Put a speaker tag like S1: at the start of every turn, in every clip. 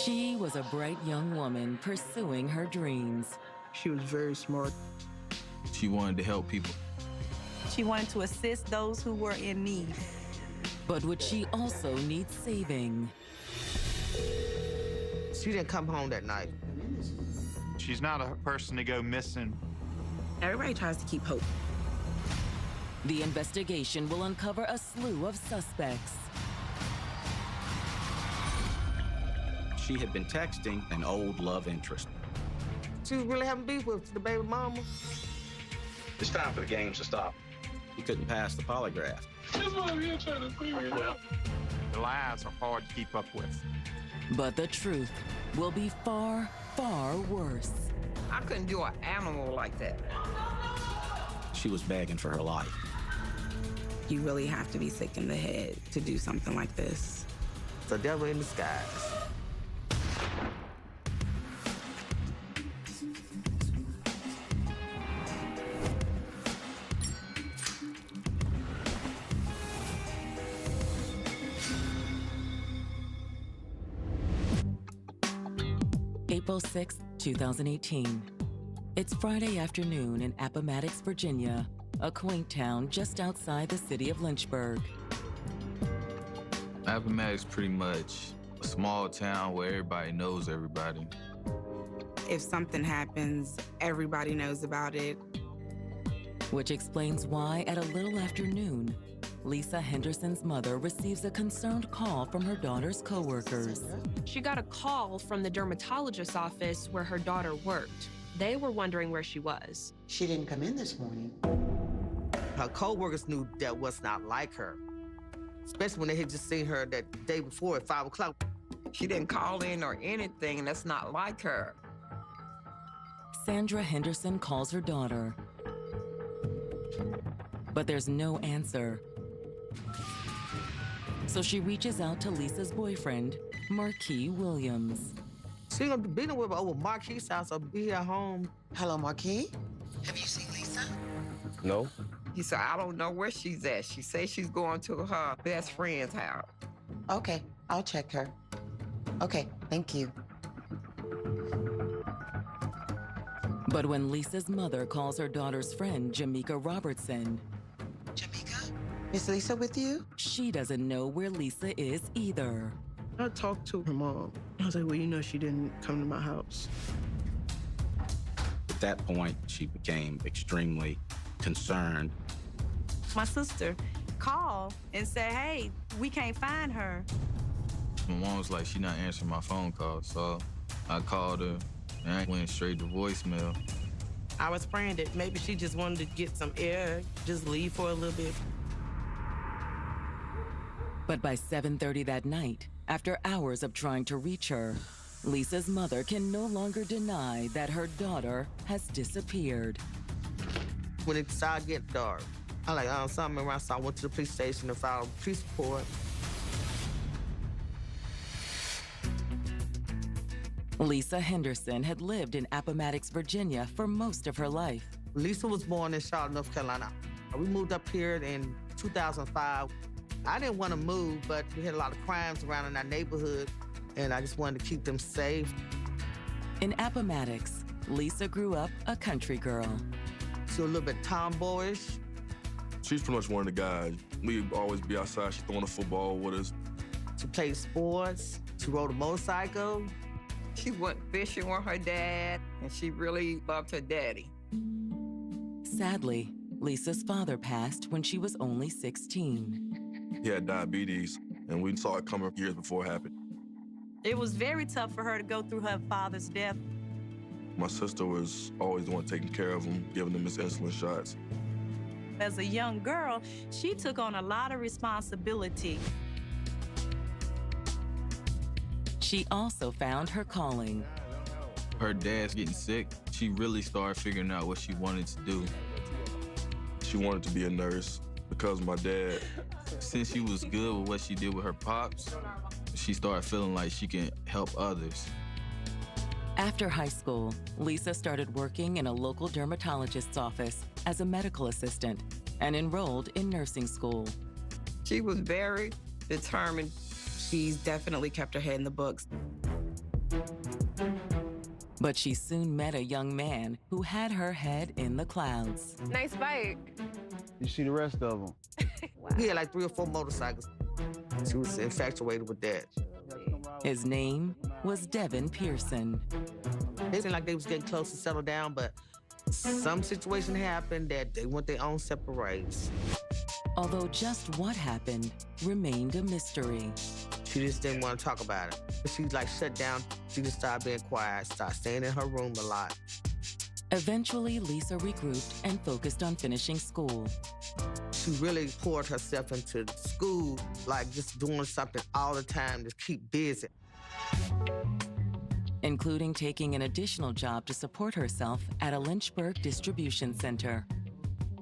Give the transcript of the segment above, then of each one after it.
S1: She was a bright young woman pursuing her dreams.
S2: She was very smart.
S3: She wanted to help people.
S4: She wanted to assist those who were in need.
S1: But would she also need saving?
S2: She didn't come home that night.
S5: She's not a person to go missing.
S4: Everybody tries to keep hope.
S1: The investigation will uncover a slew of suspects.
S6: She had been texting an old love interest.
S2: She was really having beef with the baby mama.
S6: It's time for the games to stop. He couldn't pass the polygraph.
S5: The lies are hard to keep up with.
S1: But the truth will be far, far worse.
S7: I couldn't do an animal like that.
S6: She was begging for her life.
S4: You really have to be sick in the head to do something like this.
S2: The devil in disguise.
S1: April 6, 2018. It's Friday afternoon in Appomattox, Virginia, a quaint town just outside the city of Lynchburg.
S3: Appomattox pretty much a small town where everybody knows everybody.
S4: If something happens, everybody knows about it.
S1: Which explains why, at a little after noon, Lisa Henderson's mother receives a concerned call from her daughter's coworkers.
S8: She got a call from the dermatologist's office where her daughter worked. They were wondering where she was.
S9: She didn't come in this morning.
S2: Her co-workers knew that was not like her, especially when they had just seen her that day before at 5 o'clock.
S7: She didn't call in or anything, and that's not like her.
S1: Sandra Henderson calls her daughter, but there's no answer. So she reaches out to Lisa's boyfriend, Marquis Williams.
S2: She's gonna be with her over Marquis' house or be at home.
S9: Hello, Marquis. Have you seen Lisa?
S6: No?
S7: He said, I don't know where she's at. She says she's going to her best friend's house.
S9: Okay, I'll check her. Okay, thank you.
S1: But when Lisa's mother calls her daughter's friend, Jamaica Robertson,
S9: Jamaica? Is Lisa with you?
S1: she doesn't know where Lisa is either.
S2: I talked to her mom. I was like, well, you know, she didn't come to my house.
S6: At that point, she became extremely concerned.
S4: My sister called and said, hey, we can't find her.
S3: My mom was like, she not answering my phone call, so I called her and I went straight to voicemail.
S2: I was praying that maybe she just wanted to get some air, just leave for a little bit.
S1: But by 7:30 that night, after hours of trying to reach her, Lisa's mother can no longer deny that her daughter has disappeared.
S2: When it started to get dark, I like, something around, so I went to the police station to file a police report.
S1: Lisa Henderson had lived in Appomattox, Virginia for most of her life.
S2: Lisa was born in Charlotte, North Carolina. We moved up here in 2005. I didn't want to move, but we had a lot of crimes around in our neighborhood, and I just wanted to keep them safe.
S1: In Appomattox, Lisa grew up a country girl.
S2: She was a little bit tomboyish.
S10: She's pretty much one of the guys. We'd always be outside. She's throwing the football with us.
S2: She played sports. She rode a motorcycle.
S7: She went fishing with her dad, and she really loved her daddy.
S1: Sadly, Lisa's father passed when she was only 16.
S10: He had diabetes, and we saw it coming years before it happened.
S4: It was very tough for her to go through her father's death.
S10: My sister was always the one taking care of him, giving him his insulin shots.
S4: As a young girl, she took on a lot of responsibility.
S1: She also found her calling.
S3: Her dad's getting sick. She really started figuring out what she wanted to do.
S10: She wanted to be a nurse because of my dad.
S3: Since she was good with what she did with her pops, she started feeling like she can help others.
S1: After high school, Lisa started working in a local dermatologist's office as a medical assistant and enrolled in nursing school.
S7: She was very determined.
S4: She's definitely kept her head in the books.
S1: But she soon met a young man who had her head in the clouds.
S11: Nice bike.
S12: You see the rest of them?
S11: Wow.
S2: He had like 3 or 4 motorcycles. She was infatuated with that.
S1: His name was Devin Pearson.
S2: They seemed like they was getting close to settle down, but some situation happened that they went their own separate ways.
S1: Although just what happened remained a mystery.
S2: She just didn't want to talk about it. She like shut down. She just started being quiet, started staying in her room a lot.
S1: Eventually, Lisa regrouped and focused on finishing school.
S2: She really poured herself into school, like just doing something all the time to keep busy.
S1: Including taking an additional job to support herself at a Lynchburg distribution center.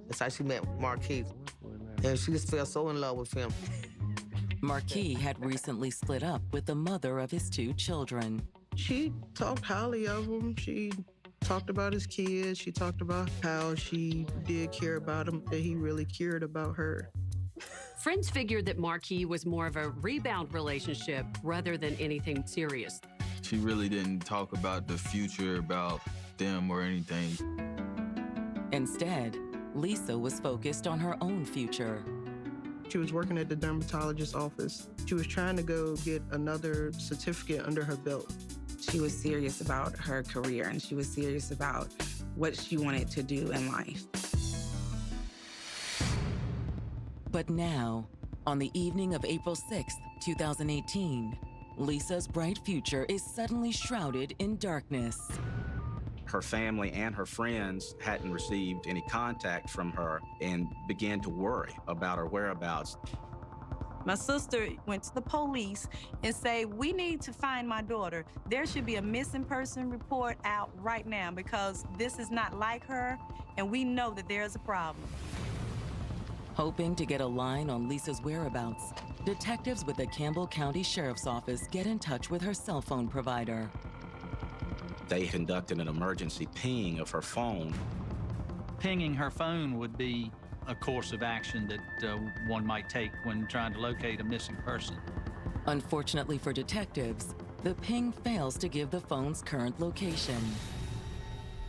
S2: That's how she met Marquis, and she just fell so in love with him.
S1: Marquis had recently split up with the mother of his 2 children.
S13: She talked highly of him. She talked about his kids. She talked about how she did care about him, that he really cared about her.
S14: Friends figured that Marquis was more of a rebound relationship rather than anything serious.
S3: She really didn't talk about the future, about them or anything.
S1: Instead, Lisa was focused on her own future.
S13: She was working at the dermatologist's office. She was trying to go get another certificate under her belt.
S15: She was serious about her career, and she was serious about what she wanted to do in life.
S1: But now, on the evening of April 6th, 2018, Lisa's bright future is suddenly shrouded in darkness.
S6: Her family and her friends hadn't received any contact from her and began to worry about her whereabouts.
S4: My sister went to the police and said, we need to find my daughter. There should be a missing person report out right now because this is not like her, and we know that there's a problem.
S1: Hoping to get a line on Lisa's whereabouts, detectives with the Campbell County Sheriff's Office get in touch with her cell phone provider.
S6: They conducted an emergency ping of her phone.
S16: Pinging her phone would be a course of action that one might take when trying to locate a missing person.
S1: Unfortunately for detectives, the ping fails to give the phone's current location.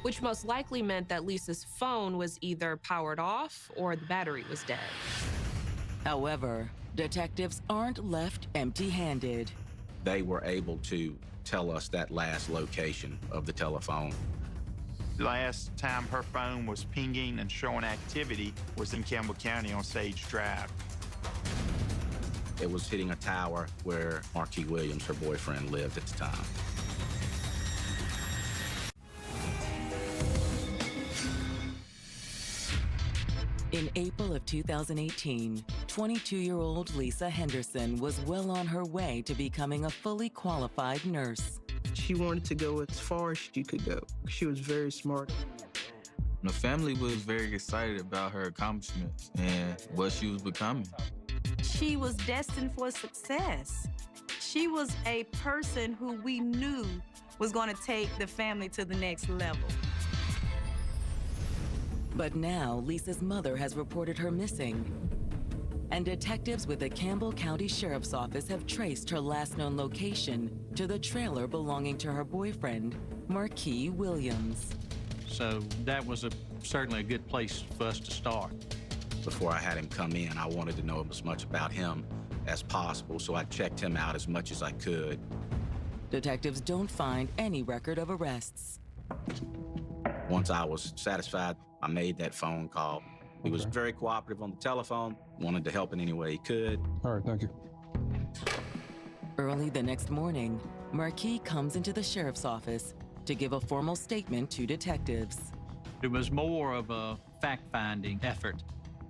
S8: Which most likely meant that Lisa's phone was either powered off or the battery was dead.
S1: However, detectives aren't left empty-handed.
S6: They were able to tell us that last location of the telephone.
S5: Last time her phone was pinging and showing activity was in Campbell County on Sage Drive.
S6: It was hitting a tower where Marquis Williams, her boyfriend, lived at the time.
S1: In April of 2018, 22-year-old Lisa Henderson was well on her way to becoming a fully qualified nurse.
S13: She wanted to go as far as she could go. She was very smart.
S3: The family was very excited about her accomplishments and what she was becoming.
S4: She was destined for success. She was a person who we knew was going to take the family to the next level.
S1: But now, Lisa's mother has reported her missing. And detectives with the Campbell County Sheriff's Office have traced her last known location to the trailer belonging to her boyfriend, Marquis Williams.
S16: So that was certainly a good place for us to start.
S6: Before I had him come in, I wanted to know as much about him as possible, so I checked him out as much as I could.
S1: Detectives don't find any record of arrests.
S6: Once I was satisfied, I made that phone call. He was very cooperative on the telephone, wanted to help in any way he could.
S12: All right, thank you.
S1: Early the next morning, Marquis comes into the sheriff's office to give a formal statement to detectives.
S16: It was more of a fact-finding effort,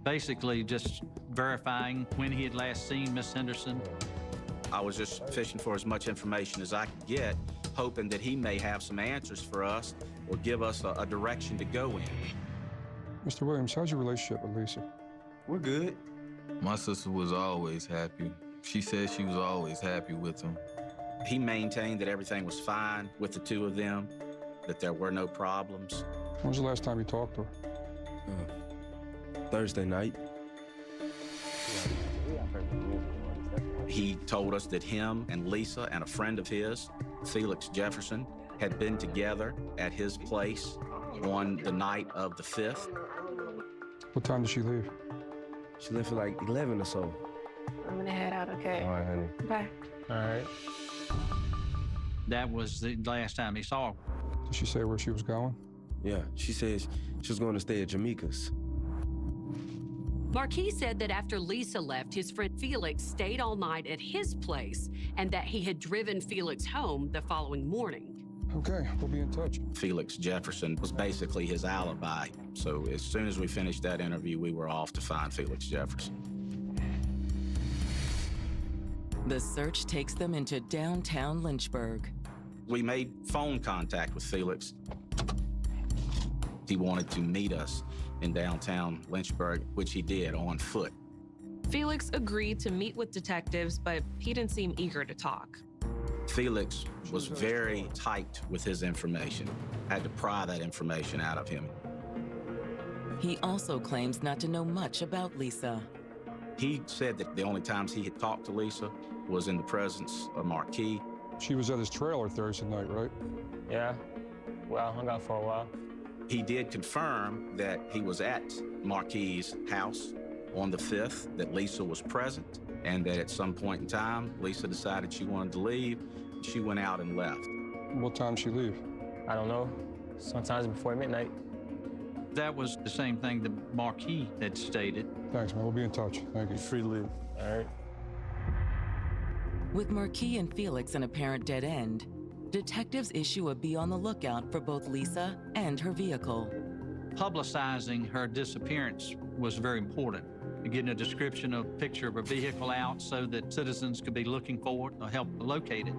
S16: basically just verifying when he had last seen Miss Henderson.
S6: I was just fishing for as much information as I could get, hoping that he may have some answers for us or give us a direction to go in.
S12: Mr. Williams, how's your relationship with Lisa?
S6: We're good.
S3: My sister was always happy. She said she was always happy with him.
S6: He maintained that everything was fine with the two of them, that there were no problems.
S12: When was the last time you talked to her?
S10: Thursday night.
S6: He told us that him and Lisa and a friend of his, Felix Jefferson, had been together at his place on the night of the 5th.
S12: What time did she leave?
S11: She left at like 11 or so.
S17: I'm gonna head out, okay?
S11: All right, honey.
S17: Bye.
S11: All right.
S16: That was the last time he saw her.
S12: Did she say where she was going?
S11: Yeah, she said she was going to stay at Jamaica's.
S14: Marquis said that after Lisa left, his friend Felix stayed all night at his place and that he had driven Felix home the following morning.
S12: Okay, we'll be in touch.
S6: Felix Jefferson was basically his alibi. So as soon as we finished that interview, we were off to find Felix Jefferson.
S1: The search takes them into downtown Lynchburg.
S6: We made phone contact with Felix. He wanted to meet us in downtown Lynchburg, which he did on foot.
S8: Felix agreed to meet with detectives, but he didn't seem eager to talk.
S6: Felix was very tight with his information. I had to pry that information out of him.
S1: He also claims not to know much about Lisa.
S6: He said that the only times he had talked to Lisa was in the presence of Marquis.
S12: She was at his trailer Thursday night, right?
S18: Yeah. Well, I hung out for a while.
S6: He did confirm that he was at Marquis' house on the 5th, that Lisa was present, and that at some point in time, Lisa decided she wanted to leave. She went out and left.
S12: What time did she leave?
S18: I don't know. Sometimes before midnight.
S16: That was the same thing that Marquis had stated.
S12: Thanks, man. We'll be in touch. Thank you.
S11: Free to leave.
S18: All right.
S1: With Marquis and Felix an apparent dead end, detectives issue a be on the lookout for both Lisa and her vehicle.
S16: Publicizing her disappearance was very important. Getting a description of picture of her vehicle out so that citizens could be looking for it or help locate it.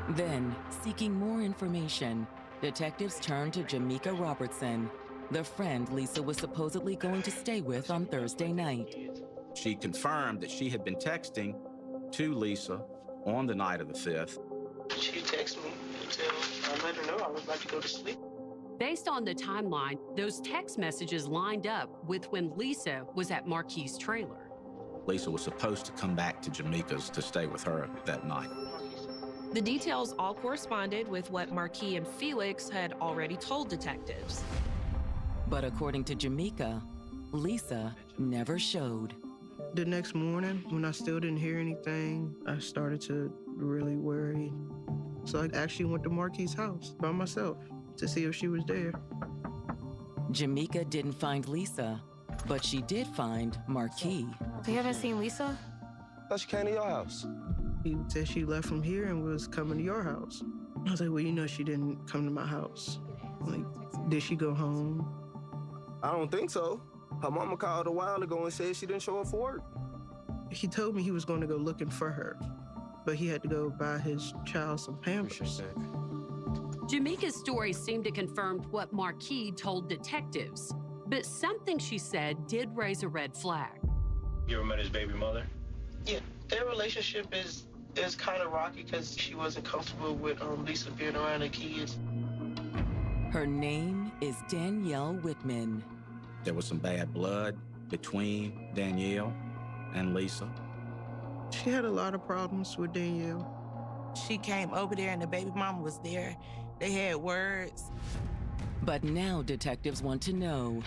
S1: Then, seeking more information, detectives turn to Jamaica Robertson, the friend Lisa was supposedly going to stay with on Thursday night.
S6: She confirmed that she had been texting to Lisa on the night of the 5th.
S13: She texted me until I let her know I was about to go to sleep.
S14: Based on the timeline, those text messages lined up with when Lisa was at Marquis' trailer.
S6: Lisa was supposed to come back to Jamaica's to stay with her that night.
S8: The details all corresponded with what Marquis and Felix had already told detectives.
S1: But according to Jamaica, Lisa never showed.
S13: The next morning, when I still didn't hear anything, I started to really worry. So I actually went to Marquis' house by myself to see if she was there.
S1: Jamaica didn't find Lisa, but she did find Marquis.
S17: So you haven't seen Lisa?
S11: I thought she came to your house.
S13: He said she left from here and was coming to your house. I was like, well, you know she didn't come to my house. Like, did she go home?
S11: I don't think so. Her mama called a while ago and said she didn't show up for work.
S13: He told me he was going to go looking for her, but he had to go buy his child some Pampers.
S14: Jamaica's story seemed to confirm what Marquis told detectives, but something she said did raise a red flag.
S18: You ever met his baby mother?
S13: Yeah, their relationship is kind of rocky because she wasn't comfortable with Lisa being around the kids.
S1: Her name is Danielle Whitman.
S6: There was some bad blood between Danielle and Lisa.
S13: She had a lot of problems with Danielle.
S19: She came over there and the baby mama was there. They had words.
S1: But now detectives want to know,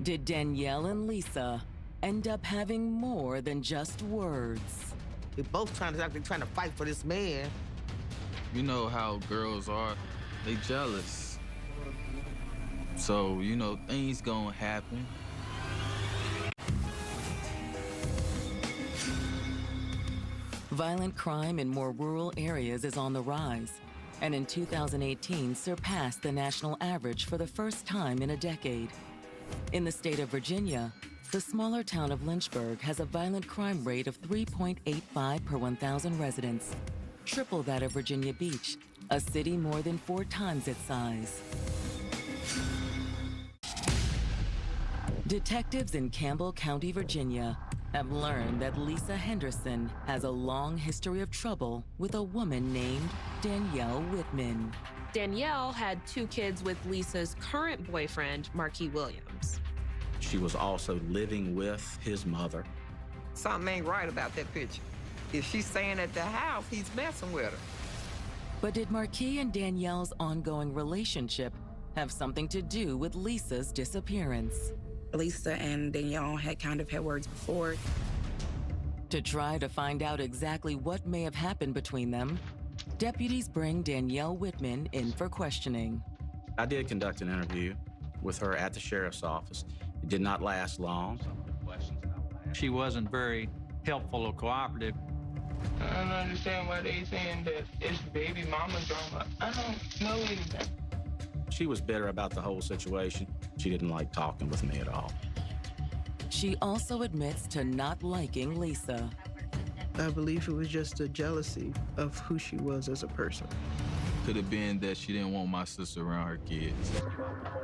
S1: did Danielle and Lisa end up having more than just words?
S2: They're both trying to fight for this man.
S3: You know how girls are, they jealous. So, you know, things gonna happen.
S1: Violent crime in more rural areas is on the rise, and in 2018 surpassed the national average for the first time in a decade. In the state of Virginia, the smaller town of Lynchburg has a violent crime rate of 3.85 per 1,000 residents, triple that of Virginia Beach, a city more than 4 times its size. Detectives in Campbell County, Virginia, have learned that Lisa Henderson has a long history of trouble with a woman named Danielle Whitman.
S8: Danielle had 2 kids with Lisa's current boyfriend, Marquis Williams.
S6: She was also living with his mother.
S7: Something ain't right about that picture. If she's staying at the house, he's messing with her.
S1: But did Marquis and Danielle's ongoing relationship have something to do with Lisa's disappearance?
S15: Lisa and Danielle had kind of had words before.
S1: To try to find out exactly what may have happened between them, deputies bring Danielle Whitman in for questioning.
S6: I did conduct an interview with her at the sheriff's office. It did not last long.
S16: She wasn't very helpful or cooperative.
S20: I don't understand why they saying that it's baby mama drama. I don't know anything.
S6: She was bitter about the whole situation. She didn't like talking with me at all.
S1: She also admits to not liking Lisa.
S13: I believe it was just a jealousy of who she was as a person.
S3: Could have been that she didn't want my sister around her kids.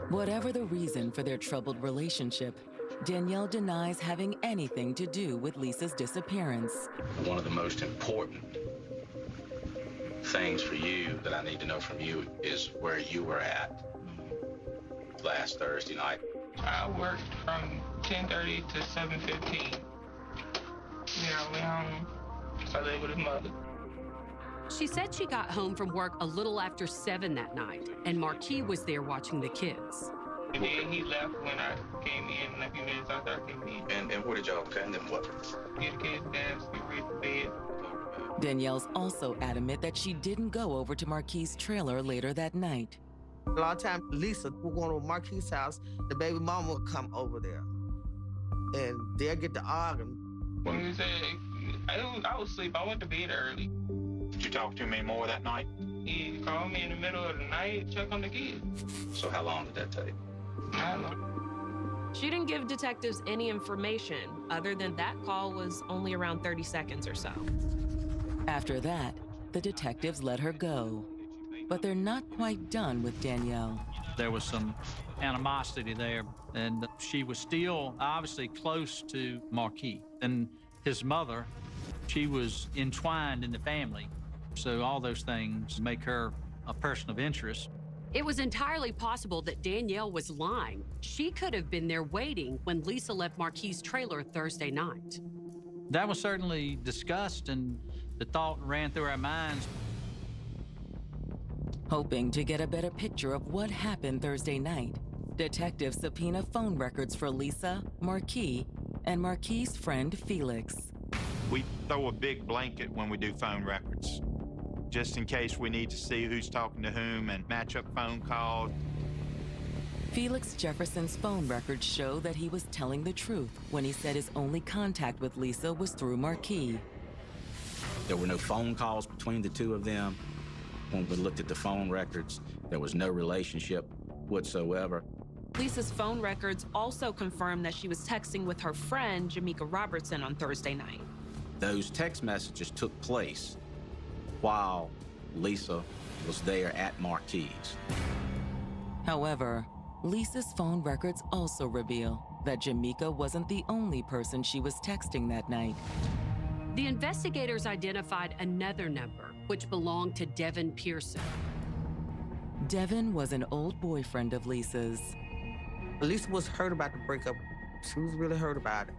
S1: Whatever the reason for their troubled relationship, Danielle denies having anything to do with Lisa's disappearance.
S6: One of the most important things for you that I need to know from you is where you were at last Thursday night.
S20: I worked from 10:30 to 7:15. Yeah, I went home. I lived with his mother.
S14: She said she got home from work a little after 7 that night, and Marquis was there watching the kids.
S20: And then he left when I came in, and a few minutes after I came in.
S6: And where did y'all go? And then what?
S20: Get the kids down, get ready for bed.
S1: Danielle's also adamant that she didn't go over to Marquis' trailer later that night.
S2: A lot of times, Lisa would go to Marquis' house, the baby mama would come over there. And they'll get to arguing.
S20: When he said, I was asleep, I went to bed early.
S5: Did you talk to me more that night?
S20: He called me in the middle of the night, check on the kids.
S6: So how long did that take?
S20: I don't know.
S8: She didn't give detectives any information other than that call was only around 30 seconds or so.
S1: After that, the detectives let her go. But they're not quite done with Danielle.
S16: There was some animosity there, and she was still obviously close to Marquis. And his mother, she was entwined in the family. So all those things make her a person of interest.
S14: It was entirely possible that Danielle was lying. She could have been there waiting when Lisa left Marquis' trailer Thursday night.
S16: That was certainly discussed, and the thought ran through our minds.
S1: Hoping to get a better picture of what happened Thursday night, detectives subpoena phone records for Lisa, Marquis, and Marquis' friend Felix.
S5: We throw a big blanket when we do phone records, just in case we need to see who's talking to whom and match up phone calls.
S1: Felix Jefferson's phone records show that he was telling the truth when he said his only contact with Lisa was through Marquis.
S6: There were no phone calls between the two of them. When we looked at the phone records, there was no relationship whatsoever.
S8: Lisa's phone records also confirmed that she was texting with her friend, Jamaica Robertson, on Thursday night.
S6: Those text messages took place while Lisa was there at Marquis.
S1: However, Lisa's phone records also reveal that Jamaica wasn't the only person she was texting that night.
S14: The investigators identified another number, which belonged to Devin Pearson.
S1: Devin was an old boyfriend of Lisa's.
S2: Lisa was hurt about the breakup. She was really hurt about it.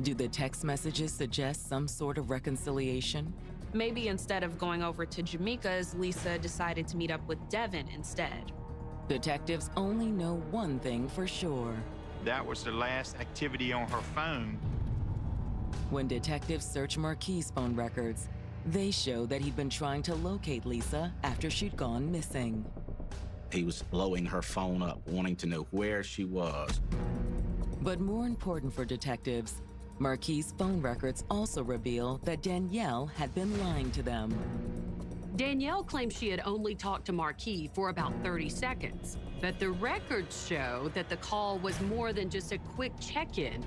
S1: Do the text messages suggest some sort of reconciliation?
S8: Maybe instead of going over to Jamaica's, Lisa decided to meet up with Devin instead.
S1: Detectives only know one thing for sure.
S5: That was the last activity on her phone.
S1: When detectives search Marquis' phone records, they show that he'd been trying to locate Lisa after she'd gone missing.
S6: He was blowing her phone up, wanting to know where she was.
S1: But more important for detectives, Marquis' phone records also reveal that Danielle had been lying to them.
S14: Danielle claims she had only talked to Marquis for about 30 seconds, but the records show that the call was more than just a quick check-in.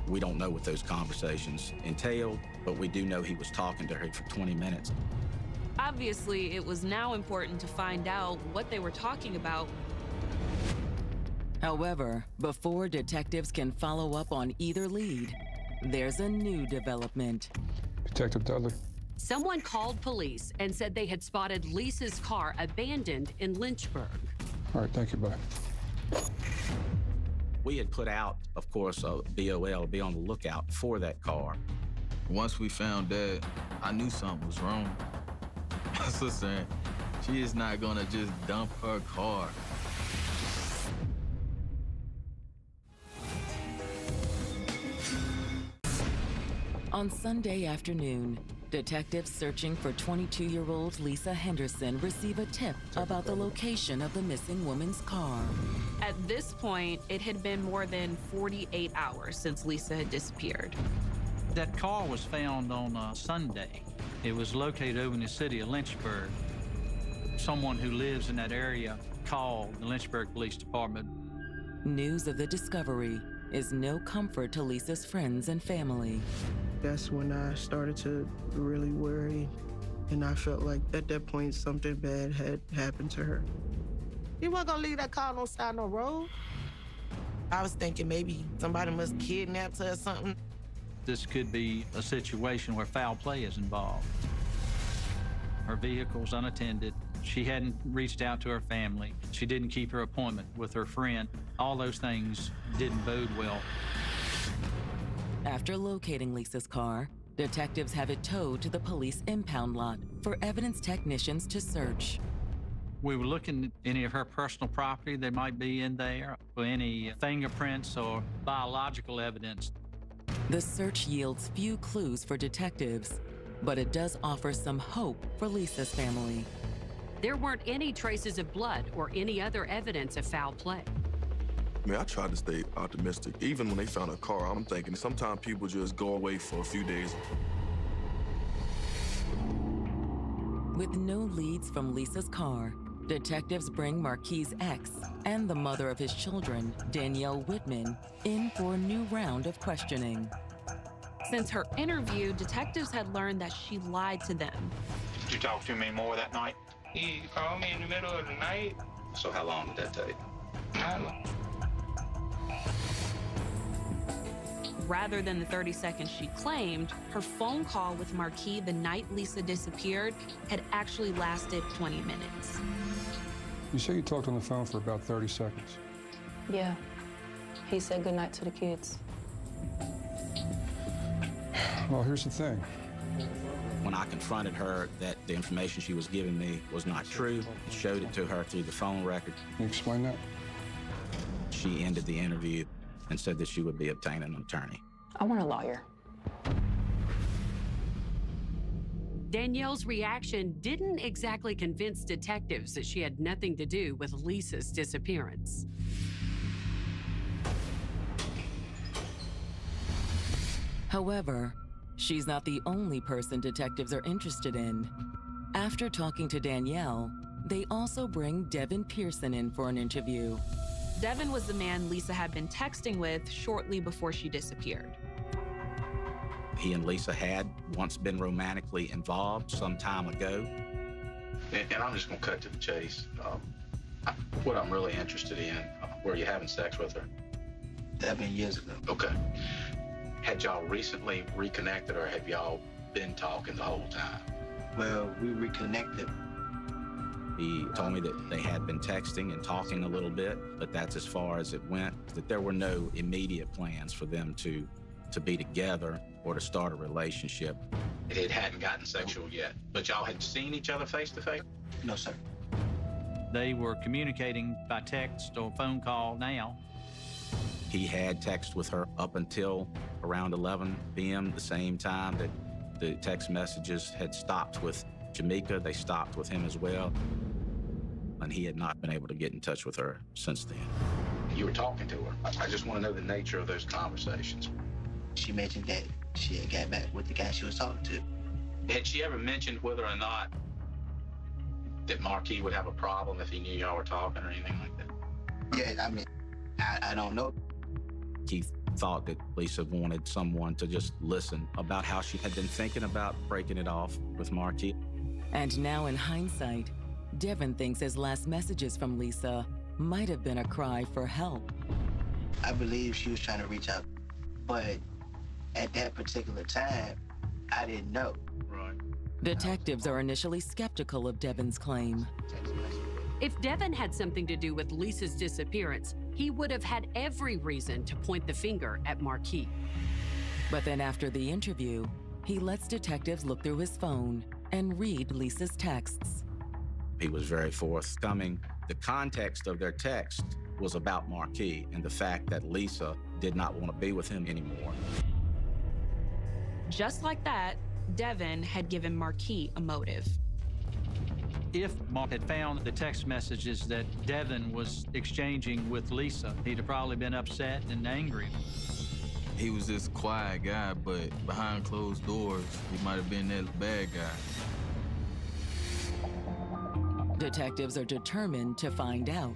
S6: We don't know what those conversations entailed, but we do know he was talking to her for 20 minutes.
S8: Obviously, it was now important to find out what they were talking about.
S1: However, before detectives can follow up on either lead, there's a new development.
S12: Detective Dudley.
S14: Someone called police and said they had spotted Lisa's car abandoned in Lynchburg.
S12: All right, thank you, bye.
S6: We had put out, of course, a BOL, be on the lookout for that car.
S3: Once we found Dad, I knew something was wrong. My sister, she is not gonna just dump her car.
S1: On Sunday afternoon, detectives searching for 22-year-old Lisa Henderson receive a tip about the location of the missing woman's car.
S8: At this point, it had been more than 48 hours since Lisa had disappeared.
S16: That car was found on a Sunday. It was located over in the city of Lynchburg. Someone who lives in that area called the Lynchburg Police Department.
S1: News of the discovery is no comfort to Lisa's friends and family.
S13: That's when I started to really worry, and I felt like at that point something bad had happened to her.
S2: You weren't gonna leave that car on side no road?
S19: I was thinking maybe somebody must kidnap her or something.
S16: This could be a situation where foul play is involved. Her vehicle's unattended. She hadn't reached out to her family. She didn't keep her appointment with her friend. All those things didn't bode well.
S1: After locating Lisa's car, detectives have it towed to the police impound lot for evidence technicians to search.
S16: We were looking at any of her personal property that might be in there, or any fingerprints or biological evidence.
S1: The search yields few clues for detectives, but it does offer some hope for Lisa's family.
S14: There weren't any traces of blood or any other evidence of foul play.
S10: Man, I tried to stay optimistic. Even when they found a car, I'm thinking sometimes people just go away for a few days.
S1: With no leads from Lisa's car, detectives bring Marquis' ex and the mother of his children, Danielle Whitman, in for a new round of questioning.
S8: Since her interview, detectives had learned that she lied to them.
S5: Did you talk to me more that night?
S20: He called me in the middle of the night.
S6: So how long did that take?
S20: Not long.
S8: Rather than the 30 seconds she claimed, her phone call with Marquis the night Lisa disappeared had actually lasted 20 minutes.
S12: You say you talked on the phone for about 30 seconds.
S17: Yeah. He said goodnight to the kids.
S12: Well, here's the thing.
S6: When I confronted her that the information she was giving me was not true, showed it to her through the phone record.
S12: Can you explain that?
S6: She ended the interview and said that she would be obtaining an attorney.
S17: I want a lawyer.
S14: Danielle's reaction didn't exactly convince detectives that she had nothing to do with Lisa's disappearance.
S1: However, she's not the only person detectives are interested in. After talking to Danielle, they also bring Devin Pearson in for an interview.
S8: Devin was the man Lisa had been texting with shortly before she disappeared.
S6: He and Lisa had once been romantically involved some time ago. And I'm just gonna cut to the chase. What I'm really interested in, were you having sex with her?
S21: 7 years ago.
S6: Okay. Had y'all recently reconnected, or have y'all been talking the whole time?
S21: Well, we reconnected.
S6: He told me that they had been texting and talking a little bit, but that's as far as it went, that there were no immediate plans for them to be together or to start a relationship. It hadn't gotten sexual yet, but y'all had seen each other face to face?
S21: No, sir.
S16: They were communicating by text or phone call now.
S6: He had text with her up until around 11 p.m., the same time that the text messages had stopped with Jamaica. They stopped with him as well. And he had not been able to get in touch with her since then. You were talking to her. I just want to know the nature of those conversations.
S21: She mentioned that she had got back with the guy she was talking to.
S6: Had she ever mentioned whether or not that Marquis would have a problem if he knew y'all were talking or anything like that?
S21: Yeah, I mean, I don't know.
S6: He thought that Lisa wanted someone to just listen about how she had been thinking about breaking it off with Marquis.
S1: And now in hindsight, Devin thinks his last messages from Lisa might have been a cry for help.
S21: I believe she was trying to reach out, but at that particular time, I didn't know.
S6: Right.
S1: Detectives are initially skeptical of Devin's claim.
S14: If Devin had something to do with Lisa's disappearance, he would have had every reason to point the finger at Marquis.
S1: But then after the interview, he lets detectives look through his phone and read Lisa's texts.
S6: He was very forthcoming. The context of their text was about Marquis and the fact that Lisa did not want to be with him anymore.
S8: Just like that, Devin had given Marquis a motive.
S16: If Mark had found the text messages that Devin was exchanging with Lisa, he'd have probably been upset and angry.
S3: He was this quiet guy, but behind closed doors, he might have been that bad guy.
S1: Detectives are determined to find out.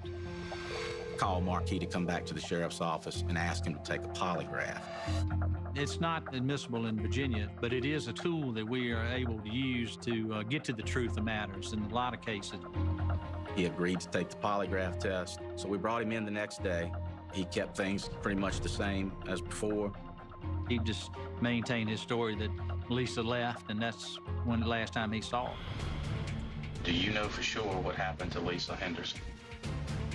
S6: Called Marquis to come back to the sheriff's office and ask him to take a polygraph.
S16: It's not admissible in Virginia, but it is a tool that we are able to use to get to the truth of matters in a lot of cases.
S6: He agreed to take the polygraph test, so we brought him in the next day. He kept things pretty much the same as before.
S16: He just maintained his story that Lisa left, and that's when the last time he saw her.
S6: Do you know for sure what happened to Lisa Henderson?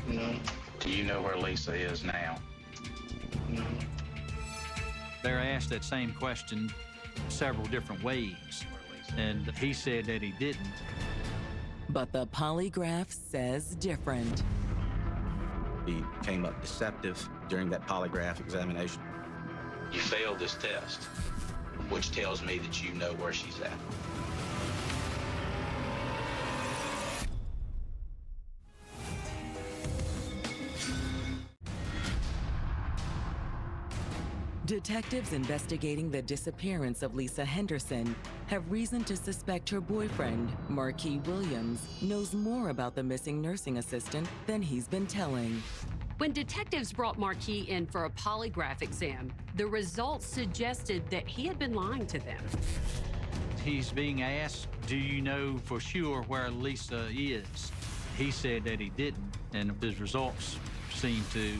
S21: No.
S6: Do you know where Lisa is now?
S21: No.
S16: They're asked that same question several different ways, and he said that he didn't.
S1: But the polygraph says different.
S6: He came up deceptive during that polygraph examination. You failed this test, which tells me that you know where she's at.
S1: Detectives investigating the disappearance of Lisa Henderson have reason to suspect her boyfriend, Marquis Williams, knows more about the missing nursing assistant than he's been telling.
S14: When detectives brought Marquis in for a polygraph exam, the results suggested that he had been lying to them.
S16: He's being asked, do you know for sure where Lisa is? He said that he didn't, and his results seem to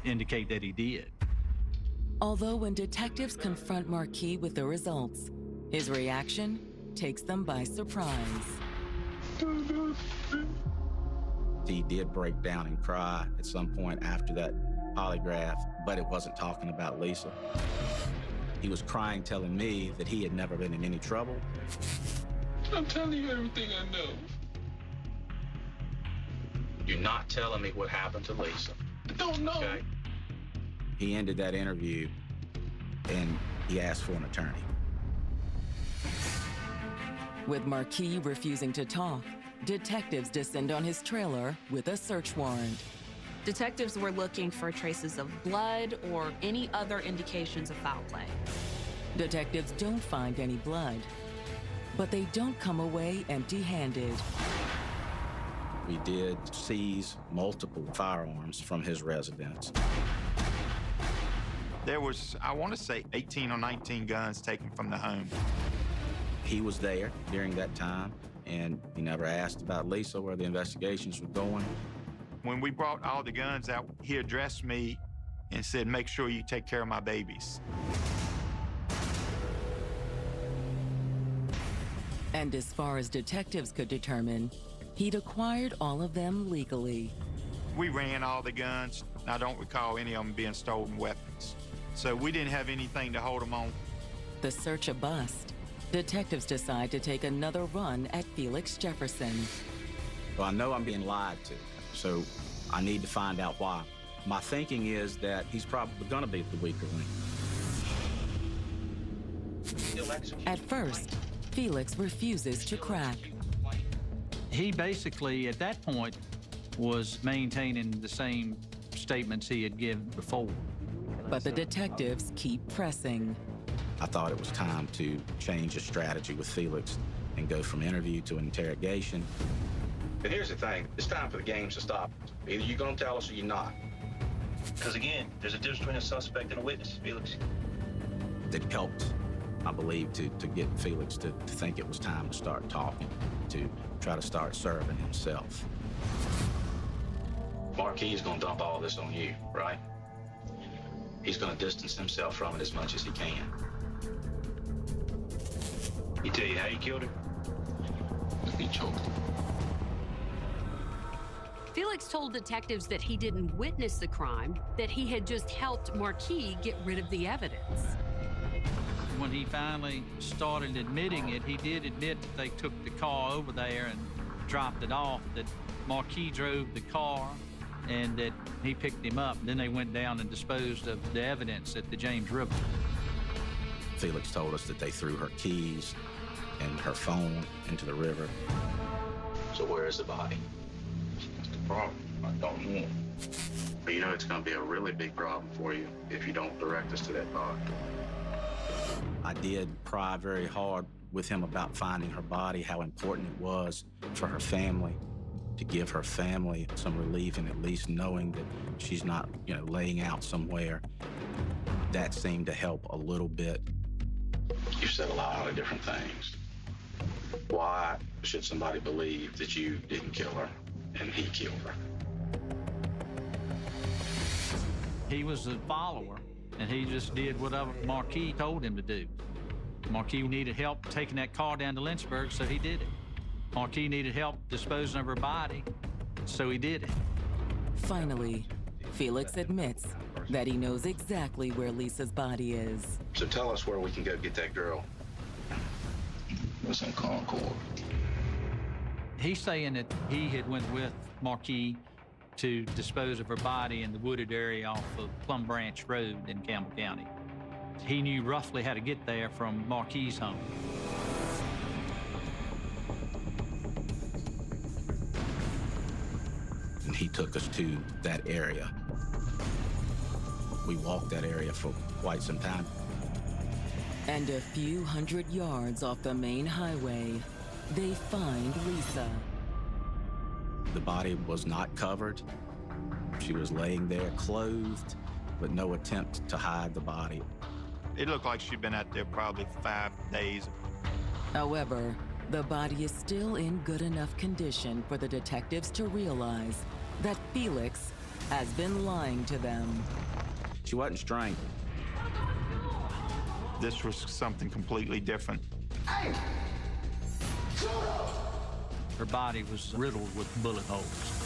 S16: indicate that he did.
S1: Although when detectives confront Marquis with the results, his reaction takes them by surprise.
S6: He did break down and cry at some point after that polygraph, but it wasn't talking about Lisa. He was crying, telling me that he had never been in any trouble.
S20: I'm telling you everything I know.
S6: You're not telling me what happened to Lisa.
S20: I don't know.
S6: Okay? He ended that interview and he asked for an attorney.
S1: With Marquis refusing to talk, detectives descend on his trailer with a search warrant.
S8: Detectives were looking for traces of blood or any other indications of foul play.
S1: Detectives don't find any blood, but they don't come away empty-handed.
S6: We did seize multiple firearms from his residence.
S5: There was, I want to say, 18 or 19 guns taken from the home.
S6: He was there during that time, and he never asked about Lisa, where the investigations were going.
S5: When we brought all the guns out, he addressed me and said, make sure you take care of my babies.
S1: And as far as detectives could determine, he'd acquired all of them legally.
S5: We ran all the guns. I don't recall any of them being stolen weapons. So we didn't have anything to hold them on.
S1: The search a bust. Detectives decide to take another run at Felix Jefferson.
S6: Well, I know I'm being lied to, so I need to find out why. My thinking is that he's probably going to be the weaker link.
S1: At first, Felix refuses to crack.
S16: He basically, at that point, was maintaining the same statements he had given before.
S1: But the detectives keep pressing.
S6: I thought it was time to change the strategy with Felix and go from interview to interrogation. But here's the thing, it's time for the games to stop. Either you're gonna tell us or you're not.
S18: Because again, there's a difference between a suspect and a witness, Felix.
S6: It helped, I believe, to get Felix to think it was time to start talking, to try to start serving himself. Marquis is gonna dump all this on you, right? He's gonna distance himself from it as much as he can.
S18: He tell you how he killed her? He choked her.
S14: Felix told detectives that he didn't witness the crime, that he had just helped Marquis get rid of the evidence.
S16: when he finally started admitting it, he did admit that they took the car over there and dropped it off, that Marquis drove the car and that he picked him up. Then they went down and disposed of the evidence at the James River.
S6: Felix told us that they threw her keys and her phone into the river.
S18: So where is the body?
S6: That's the problem. I don't know. But you know it's going to be a really big problem for you if you don't direct us to that body. I did pry very hard with him about finding her body, how important it was for her family, to give her family some relief and at least knowing that she's not, laying out somewhere. That seemed to help a little bit.
S18: You said a lot of different things. Why should somebody believe that you didn't kill her and he killed her?
S16: He was a follower, and he just did whatever Marquis told him to do. Marquis needed help taking that car down to Lynchburg, so he did it. Marquis needed help disposing of her body, so he did it.
S1: Finally, Felix admits that he knows exactly where Lisa's body is.
S18: So tell us where we can go get that girl. It was in Concord.
S16: He's saying that he had went with Marquis to dispose of her body in the wooded area off of Plum Branch Road in Campbell County. He knew roughly how to get there from Marquis' home.
S6: And he took us to that area. We walked that area for quite some time.
S1: And a few hundred yards off the main highway, they find Lisa.
S6: The body was not covered. She was laying there clothed, but no attempt to hide the body.
S5: It looked like she'd been out there probably 5 days.
S1: However, the body is still in good enough condition for the detectives to realize that Felix has been lying to them.
S6: She wasn't strangled.
S5: This was something completely different.
S16: Her body was riddled with bullet holes.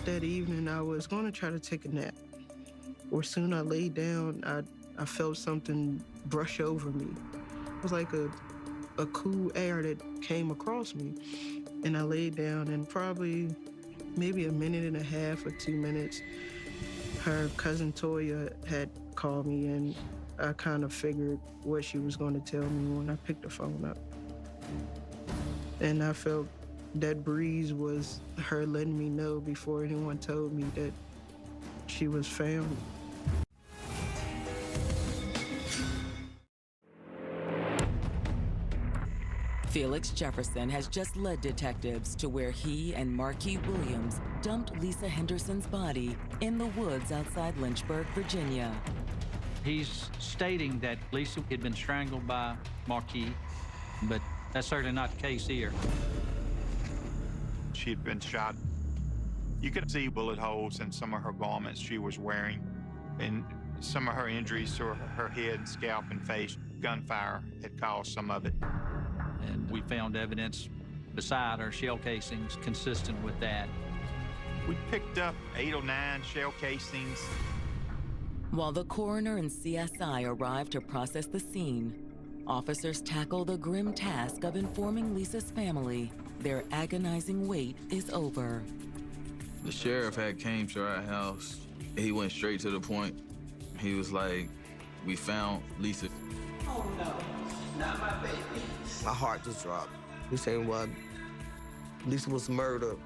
S13: That evening, I was going to try to take a nap. Or soon I laid down, I felt something brush over me. It was like a cool air that came across me. And I laid down, and probably maybe a minute and a half or 2 minutes, her cousin Toya had called me, and I kind of figured what she was going to tell me when I picked the phone up. And I felt that breeze was her letting me know before anyone told me that she was found.
S1: Felix Jefferson has just led detectives to where he and Marquis Williams dumped Lisa Henderson's body in the woods outside Lynchburg, Virginia.
S16: He's stating that Lisa had been strangled by Marquis, but that's certainly not the case here.
S5: She had been shot. You could see bullet holes in some of her garments she was wearing, and some of her injuries to her head, and scalp, and face. Gunfire had caused some of it.
S16: And we found evidence beside her, shell casings, consistent with that.
S5: We picked up 8 or 9 shell casings.
S1: While the coroner and CSI arrive to process the scene, officers tackle the grim task of informing Lisa's family their agonizing wait is over.
S3: The sheriff had came to our house. He went straight to the point. He was like, we found Lisa.
S21: Oh no, not my baby.
S2: My heart just dropped. He saying, well, Lisa was murdered.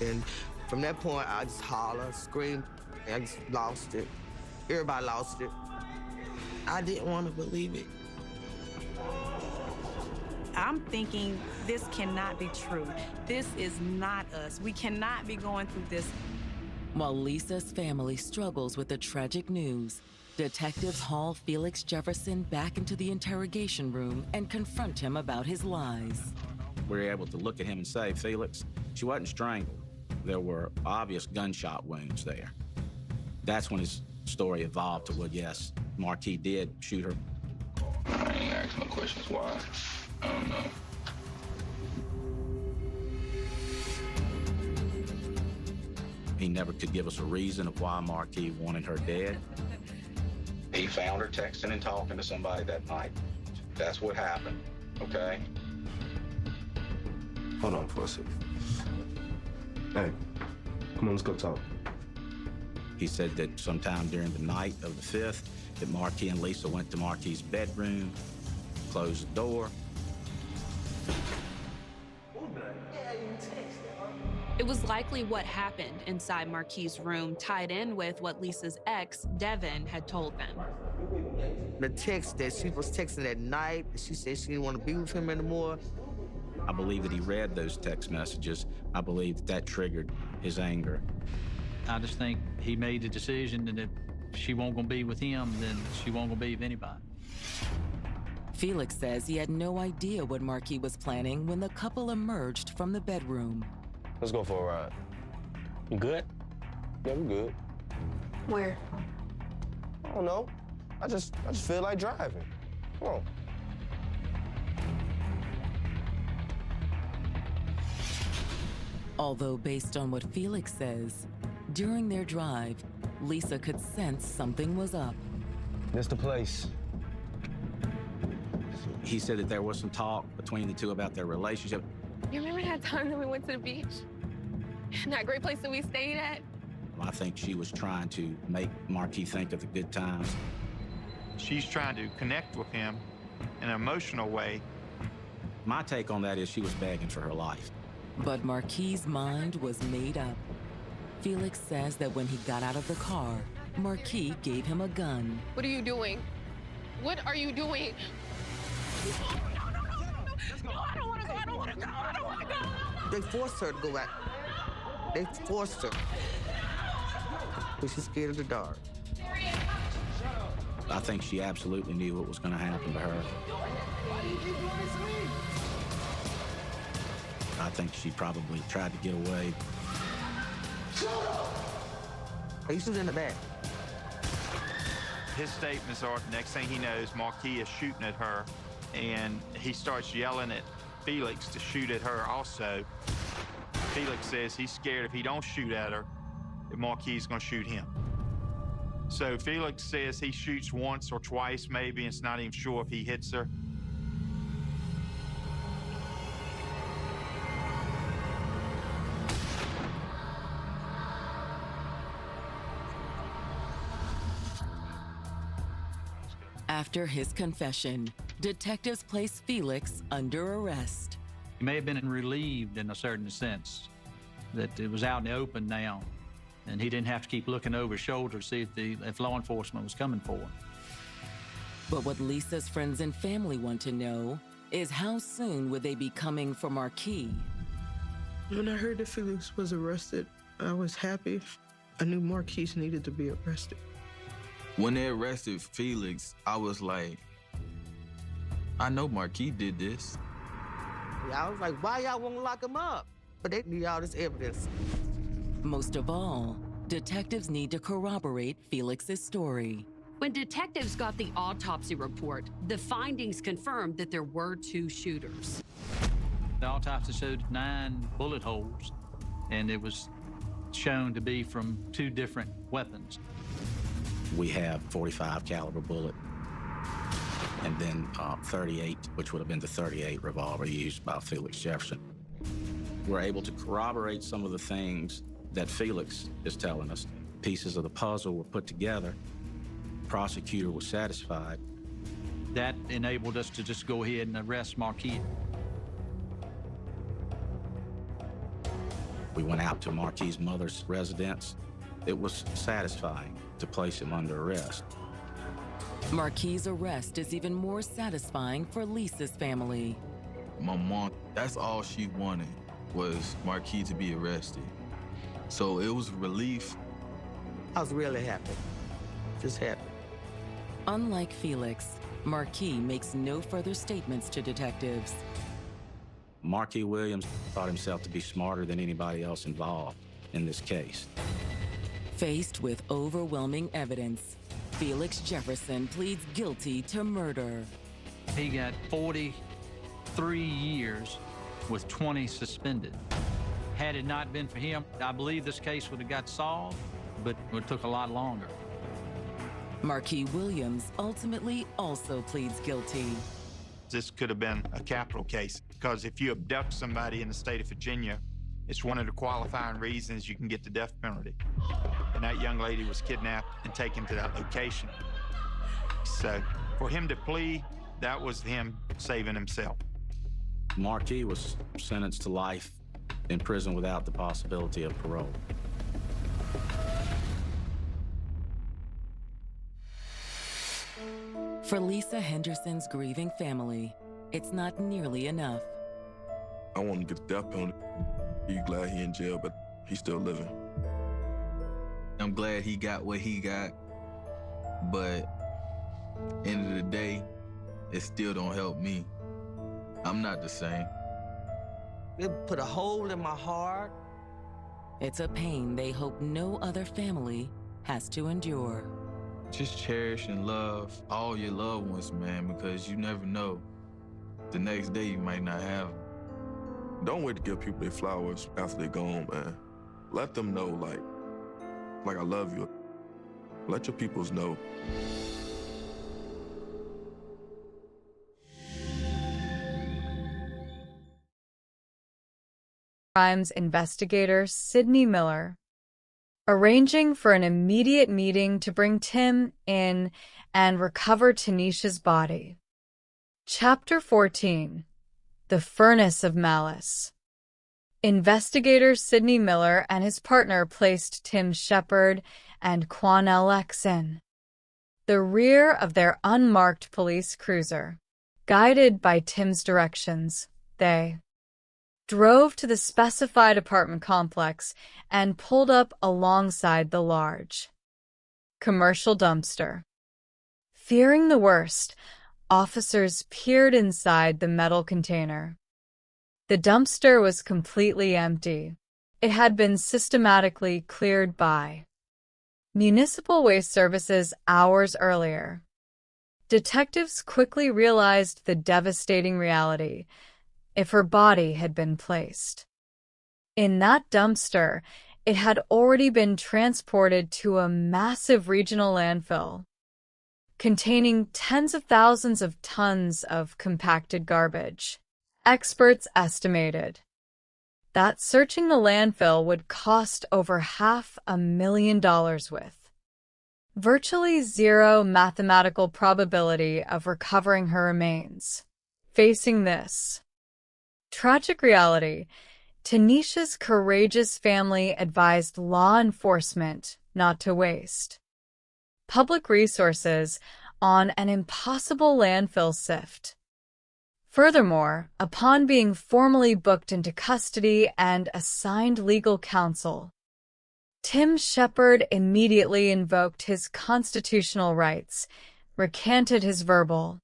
S2: And from that point, I just hollered, screamed, and I just lost it. Everybody lost it.
S19: I didn't want to believe it.
S4: I'm thinking this cannot be true. This is not us. We cannot be going through this.
S1: While Lisa's family struggles with the tragic news, detectives haul Felix Jefferson back into the interrogation room and confront him about his lies.
S6: We were able to look at him and say, Felix, she wasn't strangled. There were obvious gunshot wounds there. That's when his story evolved to, well, yes, Marquis did shoot her.
S18: I ain't asking no questions why. I don't know.
S6: He never could give us a reason of why Marquis wanted her dead. He found her texting and talking to somebody that night. That's what happened, okay?
S11: Hold on for a second. Hey, come on, let's go talk.
S6: He said that sometime during the night of the 5th, that Marquis and Lisa went to Marquis' bedroom, closed the door.
S8: It was likely what happened inside Marquis' room tied in with what Lisa's ex, Devin, had told them.
S2: The text that she was texting at night, she said she didn't want to be with him anymore.
S6: I believe that he read those text messages. I believe that that triggered his anger.
S16: I just think he made the decision that if she won't gonna be with him, then she won't gonna be with anybody.
S1: Felix says he had no idea what Marquis was planning when the couple emerged from the bedroom.
S11: Let's go for a ride. You good? Yeah, we good.
S17: Where?
S11: I don't know. I just feel like driving. Come on.
S1: Although based on what Felix says, during their drive, Lisa could sense something was up.
S11: This the place.
S6: He said that there was some talk between the two about their relationship.
S17: You remember that time that we went to the beach? And that great place that we stayed at?
S6: I think she was trying to make Marquis think of the good times.
S5: She's trying to connect with him in an emotional way.
S6: My take on that is she was begging for her life.
S1: But Marquis' mind was made up. Felix says that when he got out of the car, Marquis gave him a gun.
S17: What are you doing? What are you doing? No, I don't want to go. I don't want to go. I don't want to go.
S2: They forced her to go out. They forced her. But she's scared of the dark.
S6: I think she absolutely knew what was going to happen to her. I think she probably tried to get away.
S2: He's in the back.
S5: His statements are, next thing he knows, Marquis is shooting at her, and he starts yelling at Felix to shoot at her also. Felix says he's scared if he don't shoot at her, that Marquis is going to shoot him. So Felix says he shoots once or twice maybe, and it's not even sure if he hits her.
S1: After his confession, detectives place Felix under arrest.
S16: He may have been relieved in a certain sense that it was out in the open now, and he didn't have to keep looking over his shoulder to see if law enforcement was coming for him.
S1: But what Lisa's friends and family want to know is how soon would they be coming for Marquis?
S13: When I heard that Felix was arrested, I was happy. I knew Marquis needed to be arrested.
S3: When they arrested Felix, I was like, I know Marquis did this.
S2: I was like, why y'all won't lock him up? But they need all this evidence.
S1: Most of all, detectives need to corroborate Felix's story.
S14: When detectives got the autopsy report, the findings confirmed that there were 2 shooters.
S16: The autopsy showed 9 bullet holes, and it was shown to be from 2 different weapons.
S6: We have 45 caliber bullet, and then 38, which would have been the 38 revolver used by Felix Jefferson. We're able to corroborate some of the things that Felix is telling us. Pieces of the puzzle were put together. The prosecutor was satisfied.
S16: That enabled us to just go ahead and arrest Marquis.
S6: We went out to Marquis' mother's residence. It was satisfying to place him under arrest.
S1: Marquis' arrest is even more satisfying for Lisa's family.
S3: My mom, that's all she wanted, was Marquis to be arrested. So it was relief.
S2: I was really happy. Just happy.
S1: Unlike Felix, Marquis makes no further statements to detectives.
S6: Marquis Williams thought himself to be smarter than anybody else involved in this case.
S1: Faced with overwhelming evidence, Felix Jefferson pleads guilty to murder.
S16: He got 43 years with 20 suspended. Had it not been for him, I believe this case would have got solved, but it took a lot longer.
S1: Marquis Williams ultimately also pleads guilty.
S5: This could have been a capital case because if you abduct somebody in the state of Virginia, it's one of the qualifying reasons you can get the death penalty. And that young lady was kidnapped and taken to that location. So for him to plea, that was him saving himself.
S6: Marquis was sentenced to life in prison without the possibility of parole.
S1: For Lisa Henderson's grieving family, it's not nearly enough.
S10: I want to get the death penalty. He's glad he in jail, but he's still living.
S3: I'm glad he got what he got, but end of the day, it still don't help me. I'm not the same.
S2: It put a hole in my heart.
S1: It's a pain they hope no other family has to endure.
S3: Just cherish and love all your loved ones, man, because you never know. The next day you might not have them.
S10: Don't wait to give people their flowers after they're gone, man. Let them know, like I love you. Let your peoples know.
S9: Crimes investigator Sydney Miller, arranging for an immediate meeting to bring Tim in and recover Tanisha's body. Chapter 14. The Furnace of Malice. Investigator Sydney Miller and his partner placed Tim Shepard and Quanell X in the rear of their unmarked police cruiser. Guided by Tim's directions, they drove to the specified apartment complex and pulled up alongside the large commercial dumpster. Fearing the worst, officers peered inside the metal container. The dumpster was completely empty. It had been systematically cleared by Municipal Waste Services hours earlier. Detectives quickly realized the devastating reality. If her body had been placed in that dumpster, it had already been transported to a massive regional landfill containing tens of thousands of tons of compacted garbage. Experts estimated that searching the landfill would cost over $500,000 with virtually zero mathematical probability of recovering her remains. Facing this tragic reality, Tanisha's courageous family advised law enforcement not to waste public resources on an impossible landfill sift. Furthermore, upon being formally booked into custody and assigned legal counsel, Tim Shepard immediately invoked his constitutional rights, recanted his verbal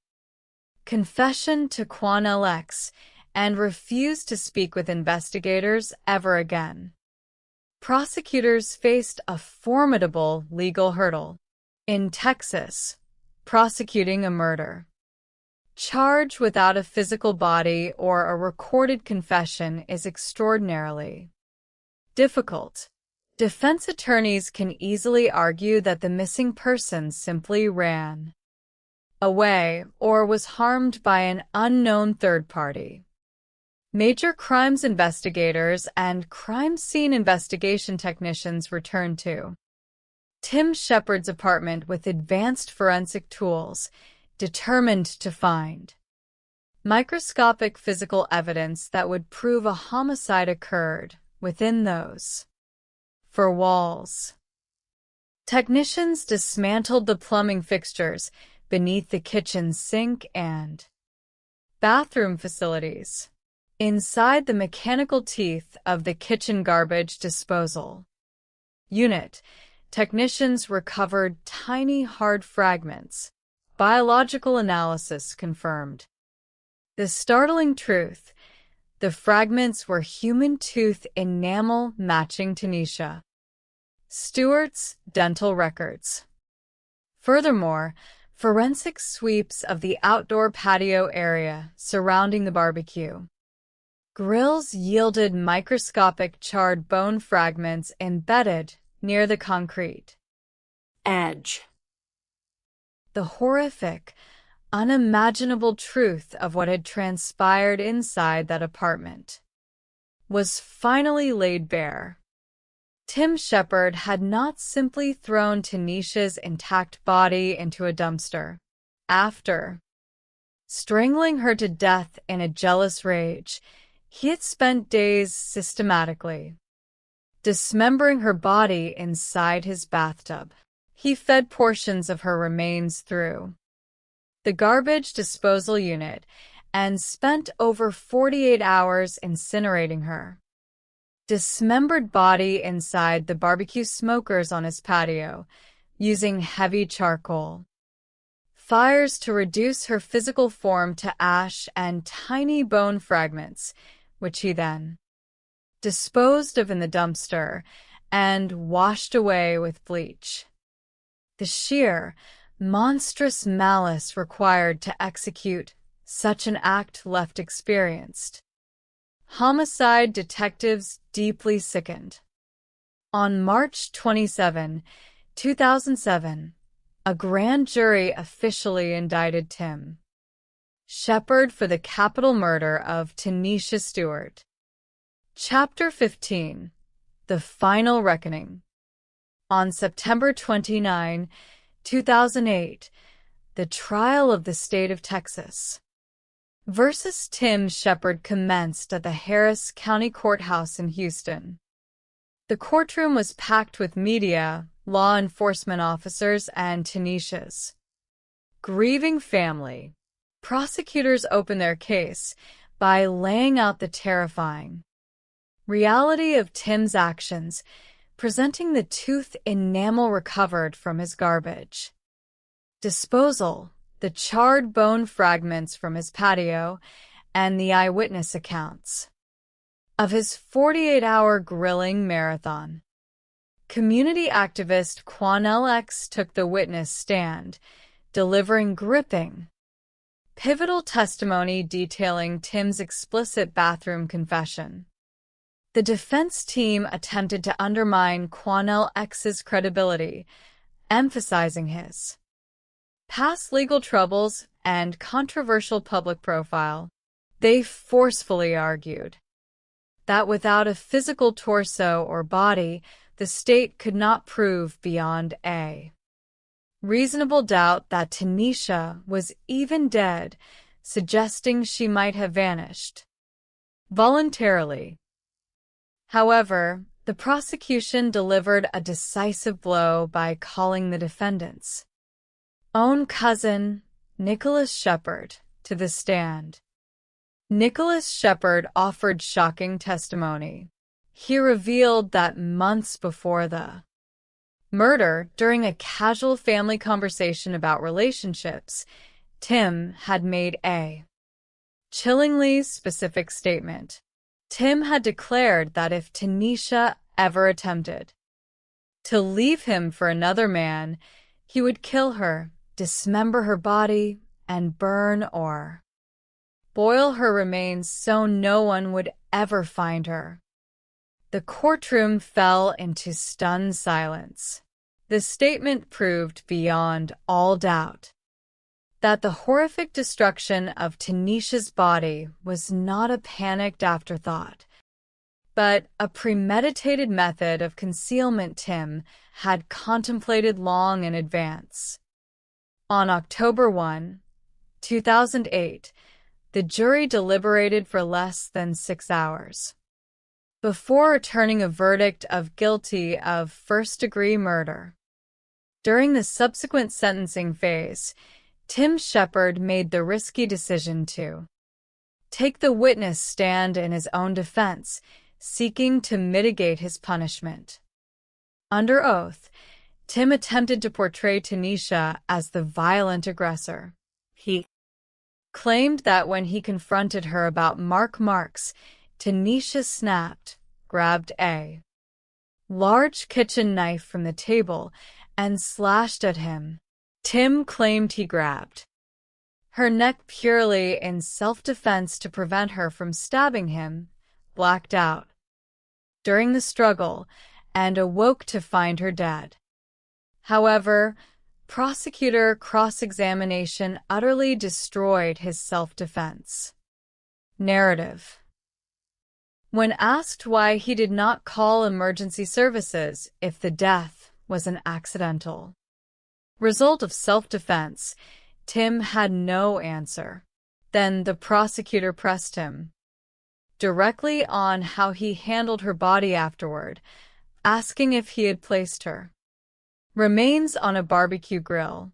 S9: confession to Quanell X, and refused to speak with investigators ever again. Prosecutors faced a formidable legal hurdle. In Texas, prosecuting a murder charge without a physical body or a recorded confession is extraordinarily difficult. Defense attorneys can easily argue that the missing person simply ran away or was harmed by an unknown third party. Major crimes investigators and crime scene investigation technicians returned to Tim Shepard's apartment with advanced forensic tools, determined to find microscopic physical evidence that would prove a homicide occurred within those four walls. Technicians dismantled the plumbing fixtures beneath the kitchen sink and bathroom facilities. Inside the mechanical teeth of the kitchen garbage disposal unit, technicians recovered tiny hard fragments. Biological analysis confirmed the startling truth. The fragments were human tooth enamel matching Tanisha Stewart's dental records. Furthermore, forensic sweeps of the outdoor patio area surrounding the barbecue Grills yielded microscopic charred bone fragments embedded near the concrete
S7: edge.
S9: The horrific, unimaginable truth of what had transpired inside that apartment was finally laid bare. Tim Shepard had not simply thrown Tanisha's intact body into a dumpster. After strangling her to death in a jealous rage, he had spent days systematically dismembering her body inside his bathtub. He fed portions of her remains through the garbage disposal unit and spent over 48 hours incinerating her dismembered body inside the barbecue smokers on his patio using heavy charcoal fires to reduce her physical form to ash and tiny bone fragments, which he then disposed of in the dumpster and washed away with bleach. The sheer, monstrous malice required to execute such an act left experienced homicide detectives deeply sickened. On March 27, 2007, a grand jury officially indicted Tim Shepard for the capital murder of Tanisha Stewart. Chapter 15: The Final Reckoning. On September 29, 2008, the trial of the state of Texas versus Tim Shepard commenced at the Harris County Courthouse in Houston. The courtroom was packed with media, law enforcement officers, and Tanisha's grieving family. Prosecutors opened their case by laying out the terrifying reality of Tim's actions, presenting the tooth enamel recovered from his garbage disposal, the charred bone fragments from his patio, and the eyewitness accounts of his 48-hour grilling marathon. Community activist Quanell X took the witness stand, delivering gripping, pivotal testimony detailing Tim's explicit bathroom confession. The defense team attempted to undermine Quanell X's credibility, emphasizing his past legal troubles and controversial public profile. They forcefully argued that without a physical torso or body, the state could not prove beyond a reasonable doubt that Tanisha was even dead, suggesting she might have vanished voluntarily. However, the prosecution delivered a decisive blow by calling the defendant's own cousin, Nicholas Shepard, to the stand. Nicholas Shepard offered shocking testimony. He revealed that months before the murder, during a casual family conversation about relationships, Tim had made a chillingly specific statement. Tim had declared that if Tanisha ever attempted to leave him for another man, he would kill her, dismember her body, and burn or boil her remains so no one would ever find her. The courtroom fell into stunned silence. The statement proved beyond all doubt that the horrific destruction of Tanisha's body was not a panicked afterthought, but a premeditated method of concealment Tim had contemplated long in advance. On October 1, 2008, the jury deliberated for less than 6 hours before returning a verdict of guilty of first-degree murder. During the subsequent sentencing phase, Tim Shepard made the risky decision to take the witness stand in his own defense, seeking to mitigate his punishment. Under oath, Tim attempted to portray Tanisha as the violent aggressor. He claimed that when he confronted her about marks, Tanisha snapped, grabbed a large kitchen knife from the table, and slashed at him. Tim claimed he grabbed her neck purely in self-defense to prevent her from stabbing him, blacked out during the struggle and awoke to find her dead. However, prosecutor cross-examination utterly destroyed his self-defense narrative. When asked why he did not call emergency services if the death was an accidental result of self-defense, Tim had no answer. Then the prosecutor pressed him directly on how he handled her body afterward, asking if he had placed her remains on a barbecue grill.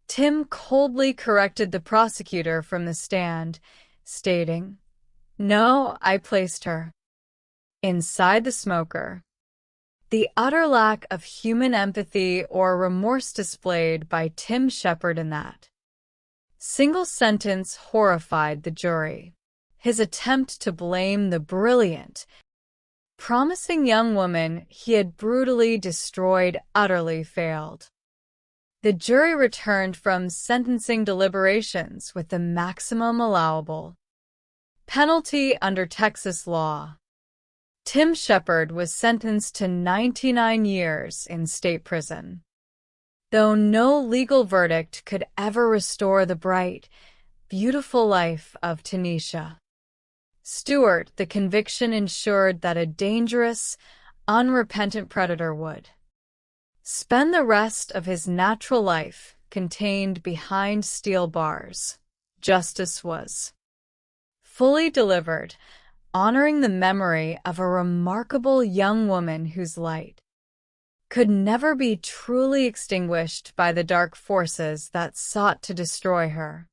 S9: Tim coldly corrected the prosecutor from the stand, stating, "No, I placed her inside the smoker." The utter lack of human empathy or remorse displayed by Tim Shepard in that single sentence horrified the jury. His attempt to blame the brilliant, promising young woman he had brutally destroyed utterly failed. The jury returned from sentencing deliberations with the maximum allowable penalty under Texas law. Tim Shepard was sentenced to 99 years in state prison. Though no legal verdict could ever restore the bright, beautiful life of Tanisha Stewart, the conviction ensured that a dangerous, unrepentant predator would spend the rest of his natural life contained behind steel bars. Justice was fully delivered, honoring the memory of a remarkable young woman whose light could never be truly extinguished by the dark forces that sought to destroy her.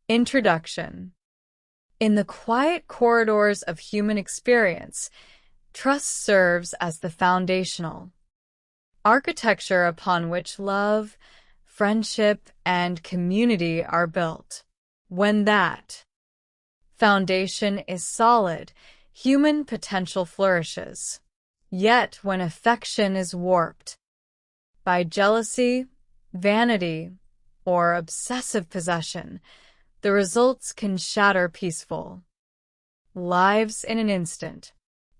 S9: Introduction. In the quiet corridors of human experience, trust serves as the foundational architecture upon which love, friendship, and community are built. When that foundation is solid, human potential flourishes. Yet when affection is warped by jealousy, vanity, or obsessive possession, the results can shatter peaceful lives in an instant.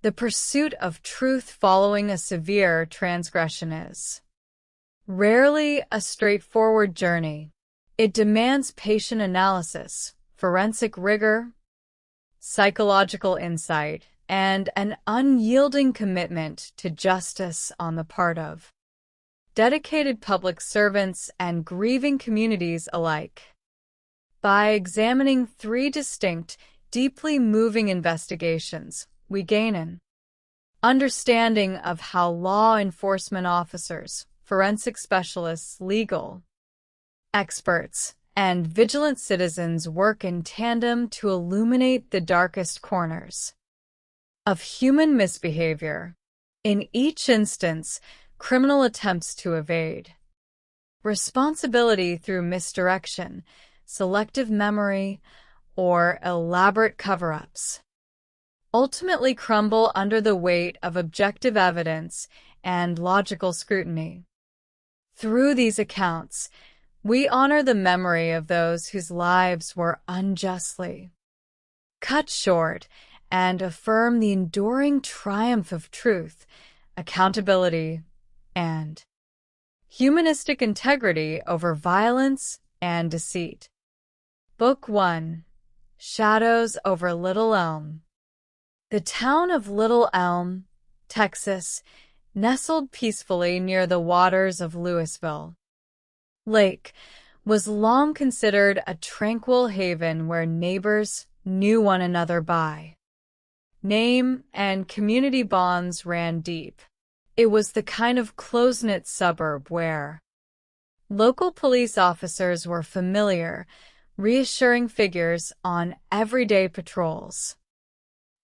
S9: The pursuit of truth following a severe transgression is rarely a straightforward journey. It demands patient analysis, forensic rigor, psychological insight, and an unyielding commitment to justice on the part of dedicated public servants and grieving communities alike. By examining three distinct, deeply moving investigations, we gain an understanding of how law enforcement officers, forensic specialists, legal experts, and vigilant citizens work in tandem to illuminate the darkest corners of human misbehavior. In each instance, criminal attempts to evade responsibility through misdirection, selective memory, or elaborate cover-ups ultimately crumble under the weight of objective evidence and logical scrutiny. Through these accounts, we honor the memory of those whose lives were unjustly cut short and affirm the enduring triumph of truth, accountability, and humanistic integrity over violence and deceit. Book 1. Shadows over Little Elm. The town of Little Elm, Texas, nestled peacefully near the waters of Louisville Lake, was long considered a tranquil haven where neighbors knew one another by name and community bonds ran deep. It was the kind of close-knit suburb where local police officers were familiar, reassuring figures on everyday patrols.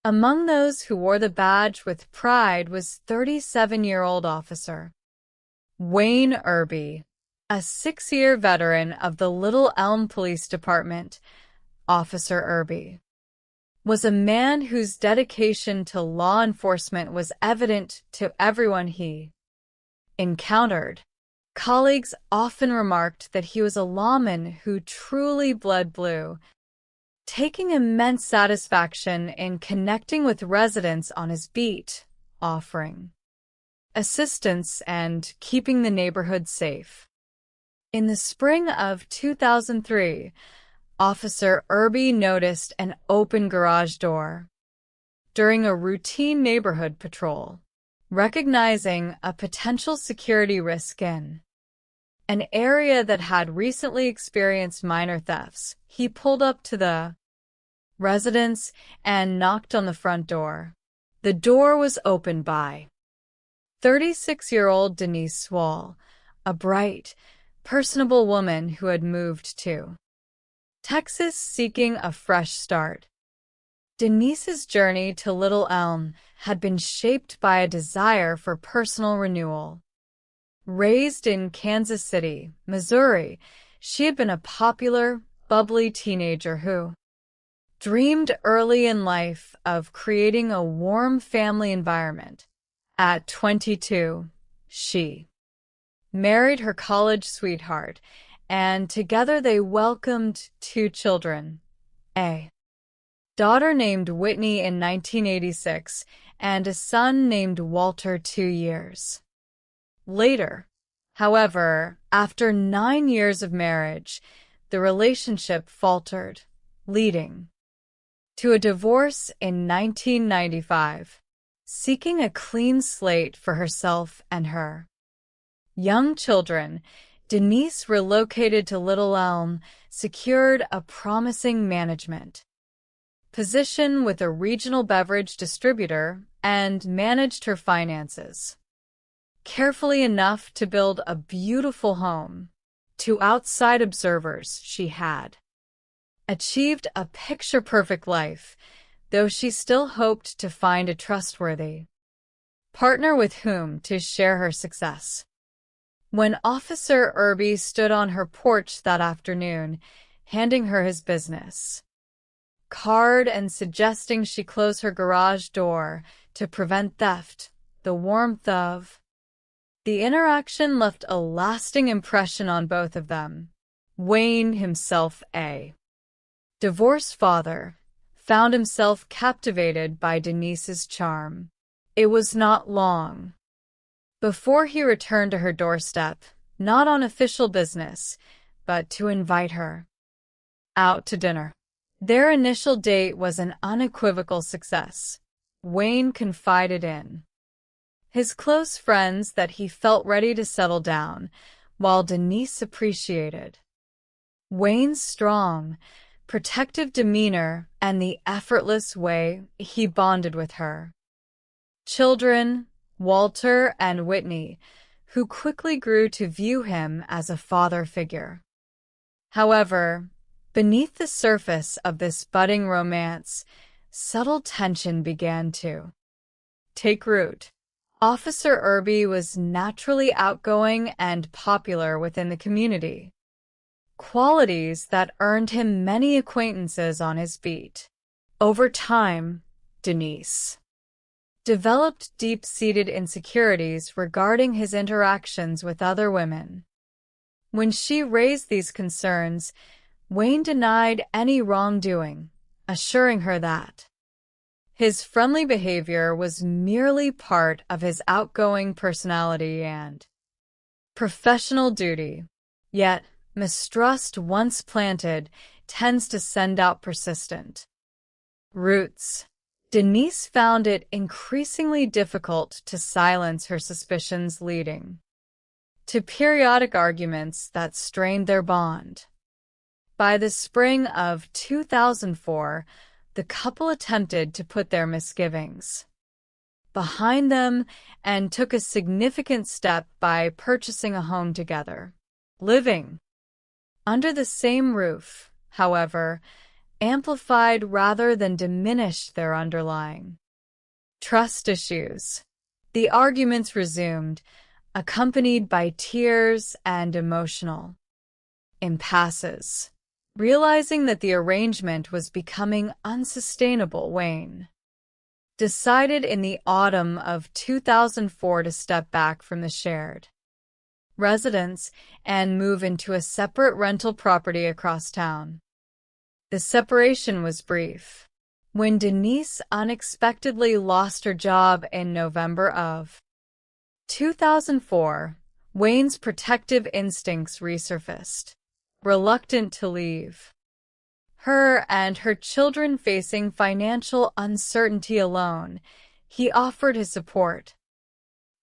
S9: Among those who wore the badge with pride was 37-year-old Officer Wayne Irby, a 6-year veteran of the Little Elm Police Department. Officer Irby was a man whose dedication to law enforcement was evident to everyone he encountered. Colleagues often remarked that he was a lawman who truly bled blue, taking immense satisfaction in connecting with residents on his beat, offering assistance and keeping the neighborhood safe. In the spring of 2003, Officer Irby noticed an open garage door during a routine neighborhood patrol. Recognizing a potential security risk in an area that had recently experienced minor thefts, he pulled up to the residence and knocked on the front door. The door was opened by 36-year-old Denise Swall, a bright, personable woman who had moved to Texas seeking a fresh start. Denise's journey to Little Elm had been shaped by a desire for personal renewal. Raised in Kansas City, Missouri, she had been a popular, bubbly teenager who dreamed early in life of creating a warm family environment. At 22, she married her college sweetheart, and together they welcomed 2 children, a daughter named Whitney in 1986 and a son named Walter 2 years later. However, after 9 years of marriage, the relationship faltered, leading to a divorce in 1995. Seeking a clean slate for herself and her young children, Denise relocated to Little Elm, secured a promising management position with a regional beverage distributor, and managed her finances carefully enough to build a beautiful home. To outside observers, she had achieved a picture-perfect life, though she still hoped to find a trustworthy partner with whom to share her success. When Officer Irby stood on her porch that afternoon, handing her his business card and suggesting she close her garage door to prevent theft, the warmth of the interaction left a lasting impression on both of them. Wayne, himself a divorced father, found himself captivated by Denise's charm. It was not long before he returned to her doorstep, not on official business, but to invite her out to dinner. Their initial date was an unequivocal success. Wayne confided in his close friends that he felt ready to settle down, while Denise appreciated Wayne's strong, protective demeanor and the effortless way he bonded with her children, Walter and Whitney, who quickly grew to view him as a father figure. However, beneath the surface of this budding romance, subtle tension began to take root. Officer Irby was naturally outgoing and popular within the community, qualities that earned him many acquaintances on his beat. Over time, Denise developed deep-seated insecurities regarding his interactions with other women. When she raised these concerns, Wayne denied any wrongdoing, assuring her that his friendly behavior was merely part of his outgoing personality and professional duty. Yet, mistrust once planted tends to send out persistent roots. Denise found it increasingly difficult to silence her suspicions, leading to periodic arguments that strained their bond. By the spring of 2004, the couple attempted to put their misgivings behind them and took a significant step by purchasing a home together. Living under the same roof, however, amplified rather than diminished their underlying trust issues. The arguments resumed, accompanied by tears and emotional impasses. Realizing that the arrangement was becoming unsustainable, Wayne decided in the autumn of 2004 to step back from the shared residence and move into a separate rental property across town. The separation was brief. When Denise unexpectedly lost her job in November of 2004, Wayne's protective instincts resurfaced. Reluctant to leave her and her children facing financial uncertainty alone, he offered his support,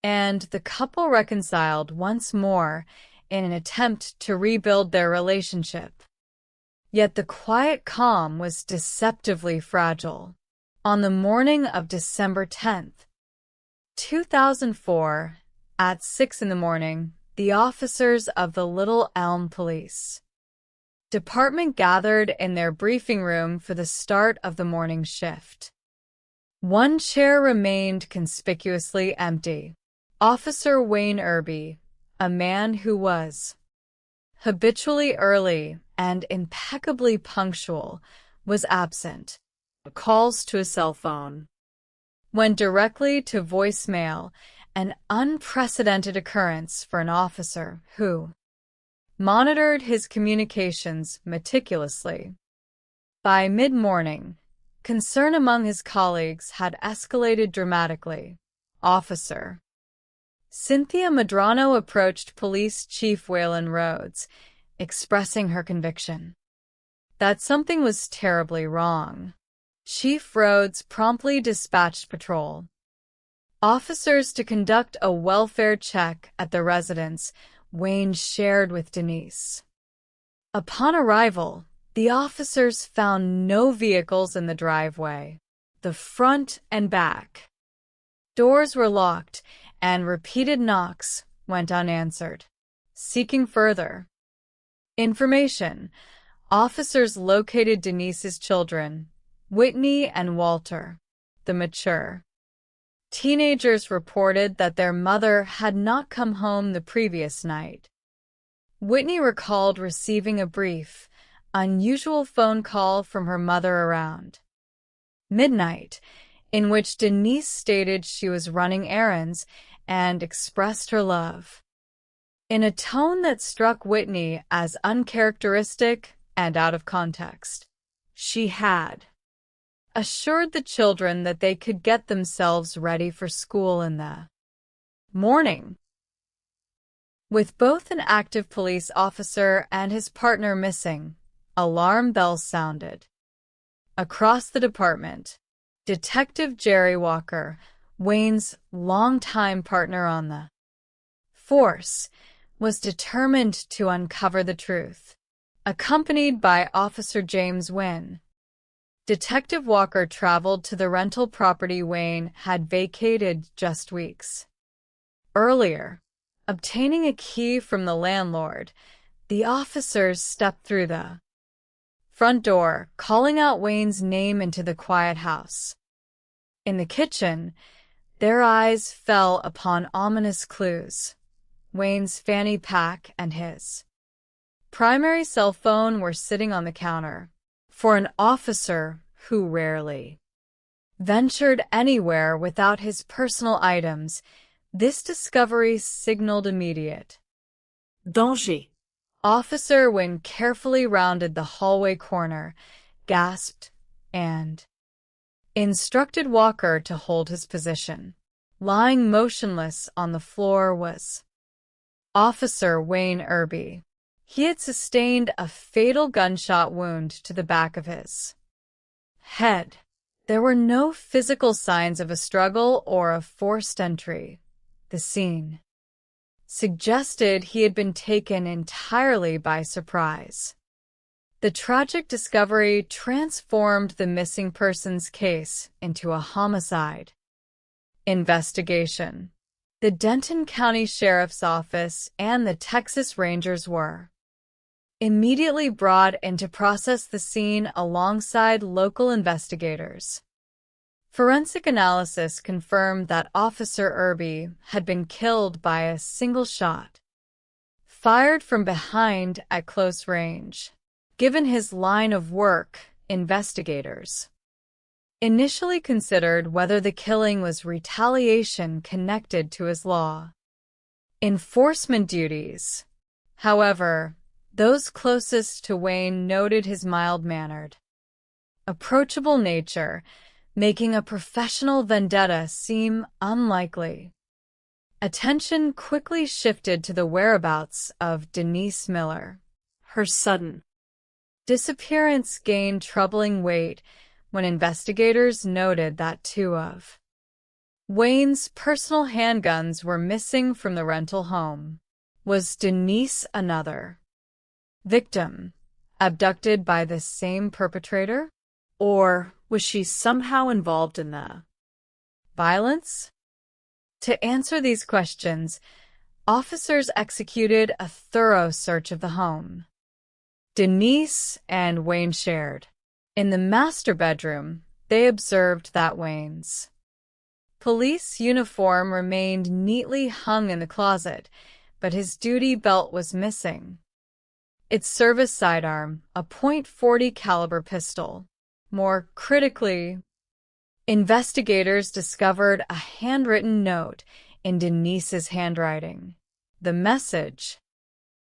S9: and the couple reconciled once more in an attempt to rebuild their relationship. Yet the quiet calm was deceptively fragile. On the morning of December 10th, 2004, at 6 a.m, the officers of the Little Elm Police Department gathered in their briefing room for the start of the morning shift. One chair remained conspicuously empty. Officer Wayne Irby, a man who was habitually early and impeccably punctual, was absent. Calls to a cell phone went directly to voicemail, an unprecedented occurrence for an officer who monitored his communications meticulously. By mid-morning, concern among his colleagues had escalated dramatically. Officer Cynthia Medrano approached Police Chief Waylon Rhodes, expressing her conviction that something was terribly wrong. Chief Rhodes promptly dispatched patrol officers to conduct a welfare check at the residence Wayne shared with Denise. Upon arrival, the officers found no vehicles in the driveway, the front and back. Doors were locked, and repeated knocks went unanswered. Seeking further information, officers located Denise's children, Whitney and Walter, the mature teenagers reported that their mother had not come home the previous night. Whitney recalled receiving a brief, unusual phone call from her mother around midnight, in which Denise stated she was running errands and expressed her love in a tone that struck Whitney as uncharacteristic and out of context. She had assured the children that they could get themselves ready for school in the morning. With both an active police officer and his partner missing, alarm bells sounded. Across the department, Detective Jerry Walker, Wayne's longtime partner on the force, was determined to uncover the truth. Accompanied by Officer James Wynn, Detective Walker traveled to the rental property Wayne had vacated just weeks earlier. Obtaining a key from the landlord, the officers stepped through the front door, calling out Wayne's name into the quiet house. In the kitchen, their eyes fell upon ominous clues. Wayne's fanny pack and his primary cell phone were sitting on the counter. For an officer who rarely ventured anywhere without his personal items, this discovery signaled immediate danger. Officer Wynn carefully rounded the hallway corner, gasped, and instructed Walker to hold his position. Lying motionless on the floor was Officer Wayne Irby. He had sustained a fatal gunshot wound to the back of his head. There were no physical signs of a struggle or a forced entry. The scene suggested he had been taken entirely by surprise. The tragic discovery transformed the missing persons case into a homicide investigation. The Denton County Sheriff's Office and the Texas Rangers were immediately brought in to process the scene alongside local investigators. Forensic analysis confirmed that Officer Irby had been killed by a single shot, fired from behind at close range. Given his line of work, investigators initially considered whether the killing was retaliation connected to his law enforcement duties. However, those closest to Wayne noted his mild-mannered, approachable nature, making a professional vendetta seem unlikely. Attention quickly shifted to the whereabouts of Denise Miller. Her sudden disappearance gained troubling weight when investigators noted that two of Wayne's personal handguns were missing from the rental home. Was Denise another victim, abducted by the same perpetrator? Or was she somehow involved in the violence? To answer these questions, officers executed a thorough search of the home Denise and Wayne shared. In the master bedroom, they observed that Wayne's police uniform remained neatly hung in the closet, but his duty belt was missing. Its service sidearm, a .40 caliber pistol. More critically, investigators discovered a handwritten note in Denise's handwriting. The message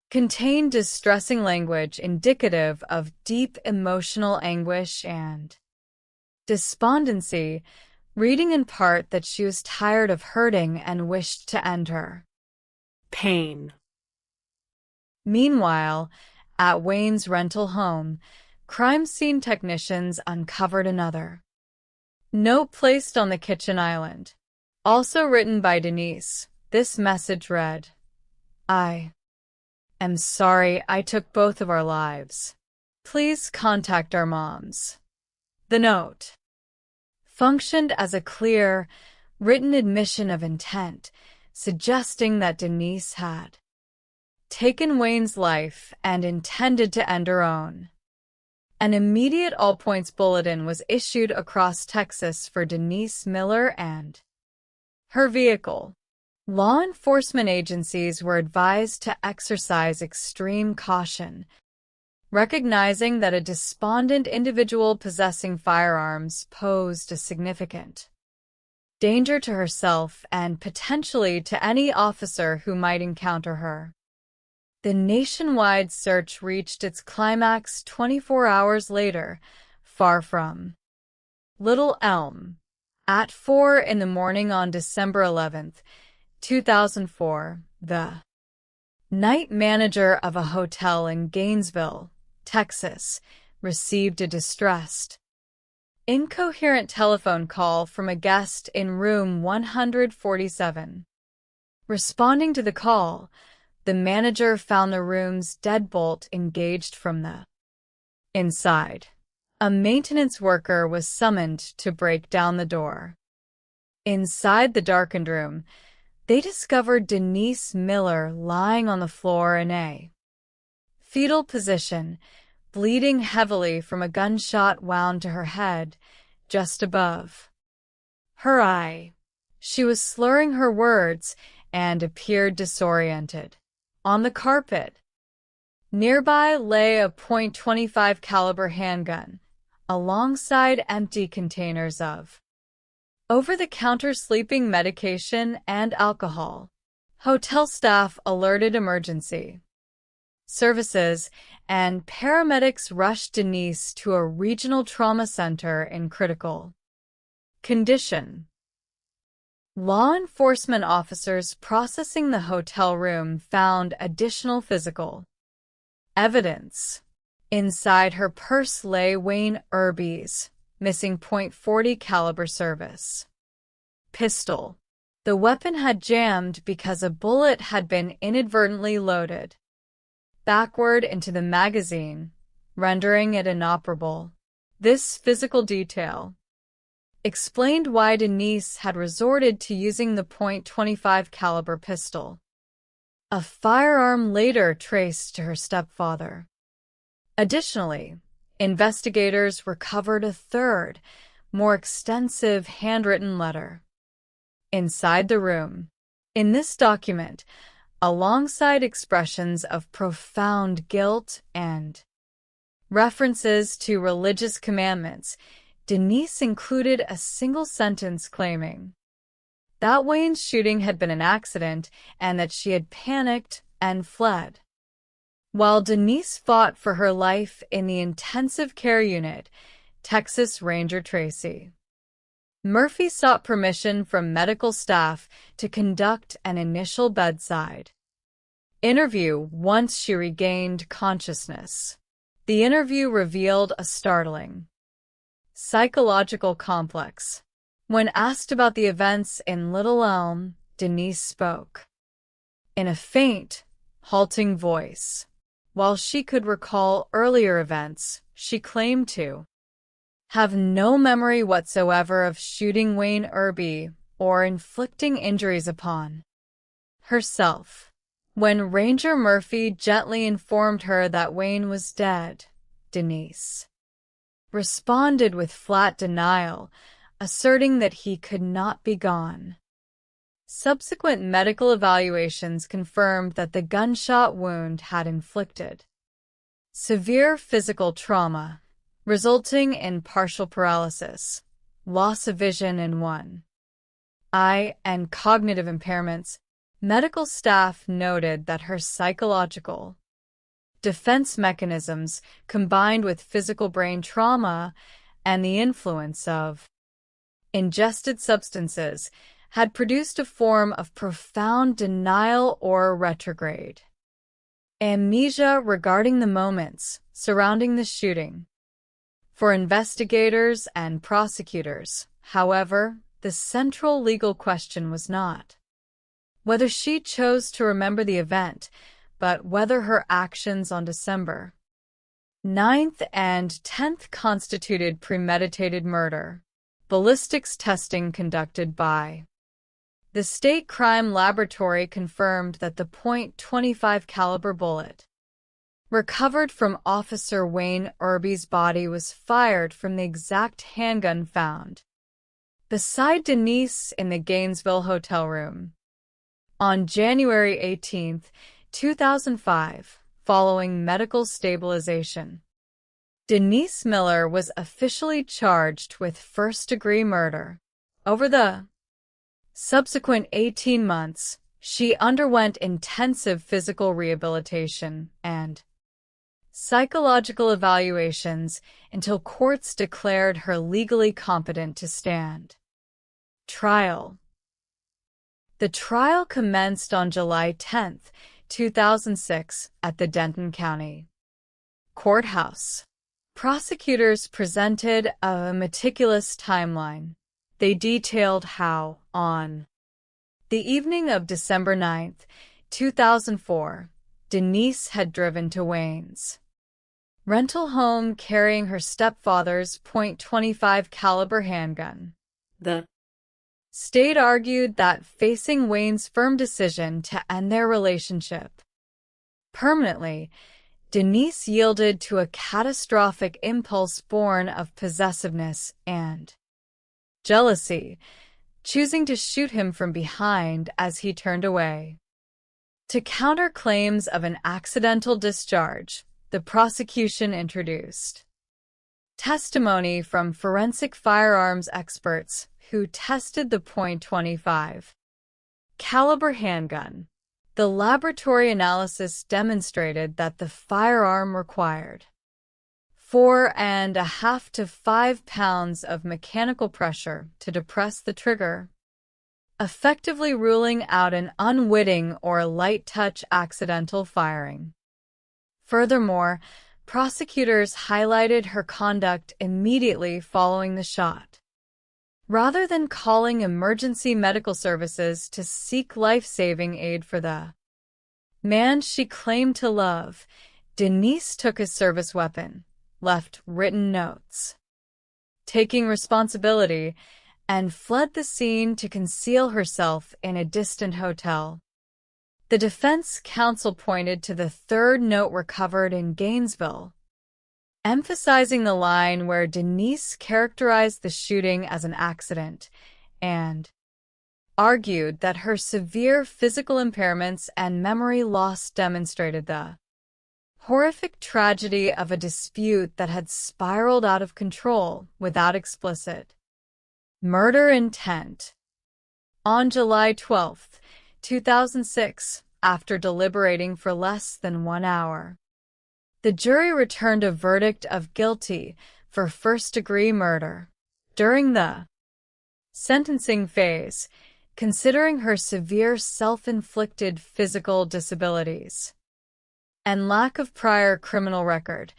S9: contained distressing language indicative of deep emotional anguish and despondency, reading in part that she was tired of hurting and wished to end her pain. Meanwhile, at Wayne's rental home, crime scene technicians uncovered another note placed on the kitchen island. Also written by Denise, this message read, "I am sorry I took both of our lives. Please contact our moms." The note functioned as a clear, written admission of intent, suggesting that Denise had taken Wayne's life and intended to end her own. An immediate all-points bulletin was issued across Texas for Denise Miller and her vehicle. Law enforcement agencies were advised to exercise extreme caution, recognizing that a despondent individual possessing firearms posed a significant danger to herself and potentially to any officer who might encounter her. The nationwide search reached its climax 24 hours later, far from Little Elm. At 4 a.m. on December 11th, 2004, the night manager of a hotel in Gainesville, Texas, received a distressed, incoherent telephone call from a guest in room 147. Responding to the call, the manager found the room's deadbolt engaged from the inside. A maintenance worker was summoned to break down the door. Inside the darkened room, they discovered Denise Miller lying on the floor in a fetal position, bleeding heavily from a gunshot wound to her head, just above her eye. She was slurring her words and appeared disoriented. On the carpet nearby lay a .25 caliber handgun, alongside empty containers of over-the-counter sleeping medication and alcohol. Hotel staff alerted emergency services, and paramedics rushed Denise to a regional trauma center in critical condition. Law enforcement officers processing the hotel room found additional physical evidence. Inside her purse lay Wayne Irby's missing .40 caliber service pistol. The weapon had jammed because a bullet had been inadvertently loaded backward into the magazine, rendering it inoperable. This physical detail explained why Denise had resorted to using the .25 caliber pistol, a firearm later traced to her stepfather. Additionally, investigators recovered a third, more extensive handwritten letter inside the room. In this document, alongside expressions of profound guilt and references to religious commandments, Denise included a single sentence claiming, that Wayne's shooting had been an accident and that she had panicked and fled. While Denise fought for her life in the intensive care unit, Texas Ranger Tracy Murphy sought permission from medical staff to conduct an initial bedside interview once she regained consciousness. The interview revealed a startling psychological complex. When asked about the events in Little Elm, Denise spoke in a faint, halting voice. While she could recall earlier events, she claimed to have no memory whatsoever of shooting Wayne Irby or inflicting injuries upon herself. When Ranger Murphy gently informed her that Wayne was dead, Denise responded with flat denial, asserting that he could not be gone. Subsequent medical evaluations confirmed that the gunshot wound had inflicted severe physical trauma, resulting in partial paralysis, loss of vision in one eye, and cognitive impairments. Medical staff noted that her psychological defense mechanisms, combined with physical brain trauma and the influence of ingested substances, had produced a form of profound denial or retrograde amnesia regarding the moments surrounding the shooting. For investigators and prosecutors, however, the central legal question was not whether she chose to remember the event, but whether her actions on December 9th and 10th constituted premeditated murder. Ballistics testing conducted by the State Crime Laboratory confirmed that the .25 caliber bullet recovered from Officer Wayne Irby's body was fired from the exact handgun found beside Denise in the Gainesville hotel room. On January 18, 2005, following medical stabilization, Denise Miller was officially charged with first-degree murder. Over the subsequent 18 months, she underwent intensive physical rehabilitation and psychological evaluations until courts declared her legally competent to stand trial. The trial commenced on July 10, 2006, at the Denton County Courthouse. Prosecutors presented a meticulous timeline. They detailed how, on the evening of December 9, 2004, Denise had driven to Wayne's rental home carrying her stepfather's .25 caliber handgun. The state argued that, facing Wayne's firm decision to end their relationship permanently, Denise yielded to a catastrophic impulse born of possessiveness and jealousy, choosing to shoot him from behind as he turned away. To counter claims of an accidental discharge, the prosecution introduced testimony from forensic firearms experts who tested the .25 caliber handgun. The laboratory analysis demonstrated that the firearm required 4.5 to 5 pounds of mechanical pressure to depress the trigger, effectively ruling out an unwitting or light-touch accidental firing. Furthermore, prosecutors highlighted her conduct immediately following the shot. Rather than calling emergency medical services to seek life-saving aid for the man she claimed to love, Denise took his service weapon, left written notes, taking responsibility, and fled the scene to conceal herself in a distant hotel. The defense counsel pointed to the third note recovered in Gainesville, emphasizing the line where Denise characterized the shooting as an accident and argued that her severe physical impairments and memory loss demonstrated the horrific tragedy of a dispute that had spiraled out of control without explicit murder intent. On July 12, 2006, after deliberating for less than 1 hour, the jury returned a verdict of guilty for first-degree murder. During the sentencing phase, considering her severe self-inflicted physical disabilities and lack of prior criminal record,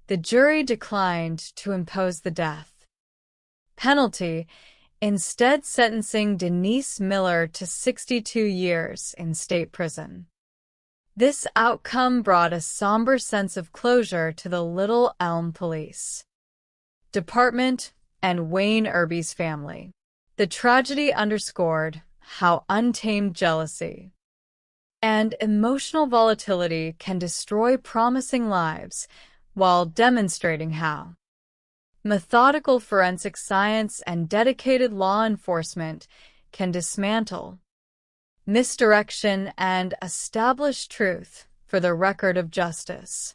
S9: the jury declined to impose the death penalty, instead sentencing Denise Miller to 62 years in state prison. This outcome brought a somber sense of closure to the Little Elm Police Department and Wayne Irby's family. The tragedy underscored how untamed jealousy and emotional volatility can destroy promising lives, while demonstrating how methodical forensic science and dedicated law enforcement can dismantle misdirection and establish truth for the record of justice.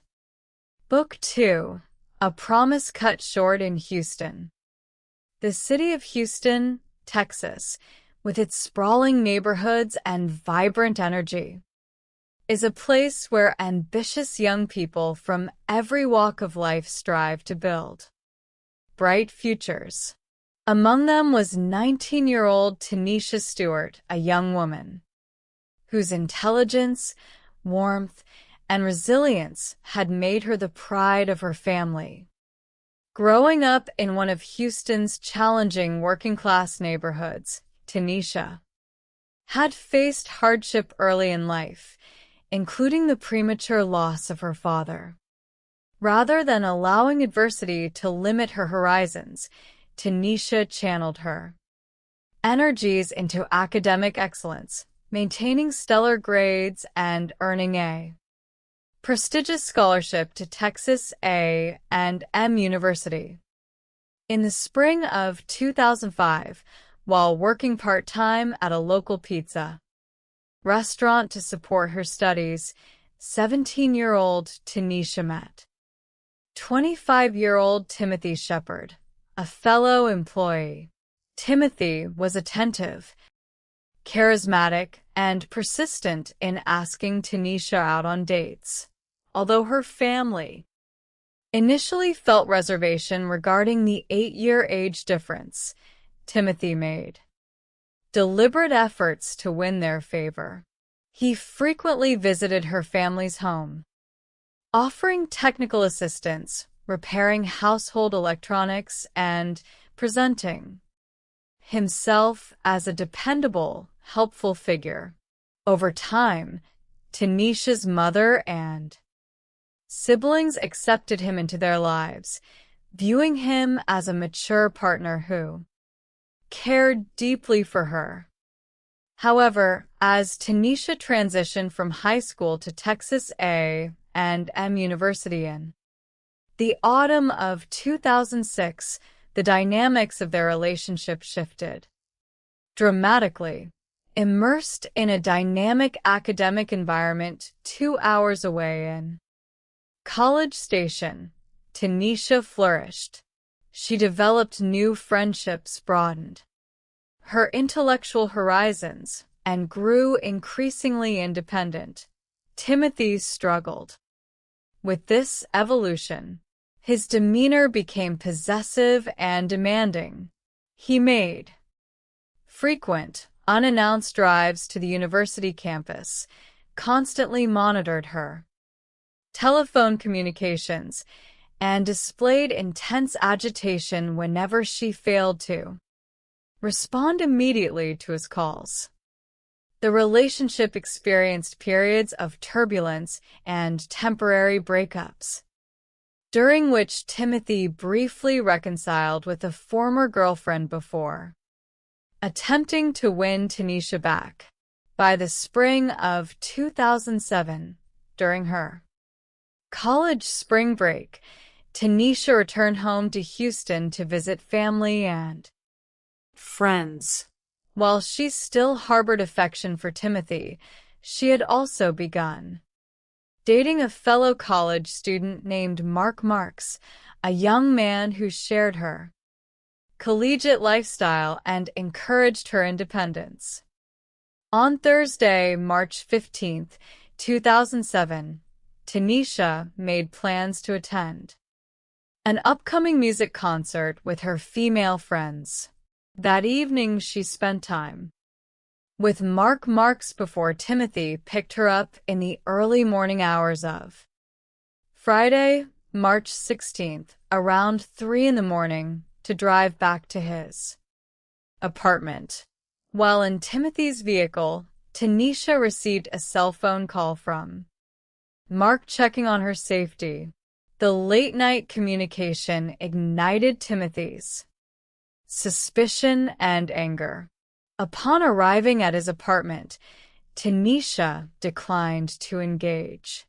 S9: Book 2: A Promise Cut Short in Houston. The city of Houston, Texas, with its sprawling neighborhoods and vibrant energy, is a place where ambitious young people from every walk of life strive to build bright futures. Among them was 19-year-old Tanisha Stewart, a young woman whose intelligence, warmth, and resilience had made her the pride of her family. Growing up in one of Houston's challenging working-class neighborhoods, Tanisha had faced hardship early in life, including the premature loss of her father. Rather than allowing adversity to limit her horizons, Tanisha channeled her energies into academic excellence, maintaining stellar grades and earning a prestigious scholarship to Texas A&M University. In the spring of 2005, while working part-time at a local pizza restaurant to support her studies, 17-year-old Tanisha met 25-year-old Timothy Shepard, a fellow employee. Timothy was attentive, charismatic, and persistent in asking Tanisha out on dates. Although her family initially felt reservation regarding the 8-year age difference, Timothy made deliberate efforts to win their favor. He frequently visited her family's home, offering technical assistance, repairing household electronics, and presenting himself as a dependable, helpful figure. Over time, Tanisha's mother and siblings accepted him into their lives, viewing him as a mature partner who cared deeply for her. However, as Tanisha transitioned from high school to Texas A&M University in the autumn of 2006, the dynamics of their relationship shifted dramatically. Immersed in a dynamic academic environment 2 hours away in College Station, Tanisha flourished. She developed new friendships, broadened her intellectual horizons, and grew increasingly independent. Timothy struggled with this evolution. His demeanor became possessive and demanding. He made frequent, unannounced drives to the university campus, constantly monitored her telephone communications, and displayed intense agitation whenever she failed to respond immediately to his calls. The relationship experienced periods of turbulence and temporary breakups, during which Timothy briefly reconciled with a former girlfriend before attempting to win Tanisha back. By the spring of 2007, during her college spring break, Tanisha returned home to Houston to visit family and friends. While she still harbored affection for Timothy, she had also begun dating a fellow college student named Mark Marks, a young man who shared her collegiate lifestyle and encouraged her independence. On Thursday, March 15th, 2007, Tanisha made plans to attend an upcoming music concert with her female friends. That evening, she spent time with Mark Marks before Timothy picked her up in the early morning hours of Friday, March 16th, around 3 in the morning, to drive back to his apartment. While in Timothy's vehicle, Tanisha received a cell phone call from Mark checking on her safety. The late-night communication ignited Timothy's suspicion and anger. Upon arriving at his apartment, Tanisha declined to engage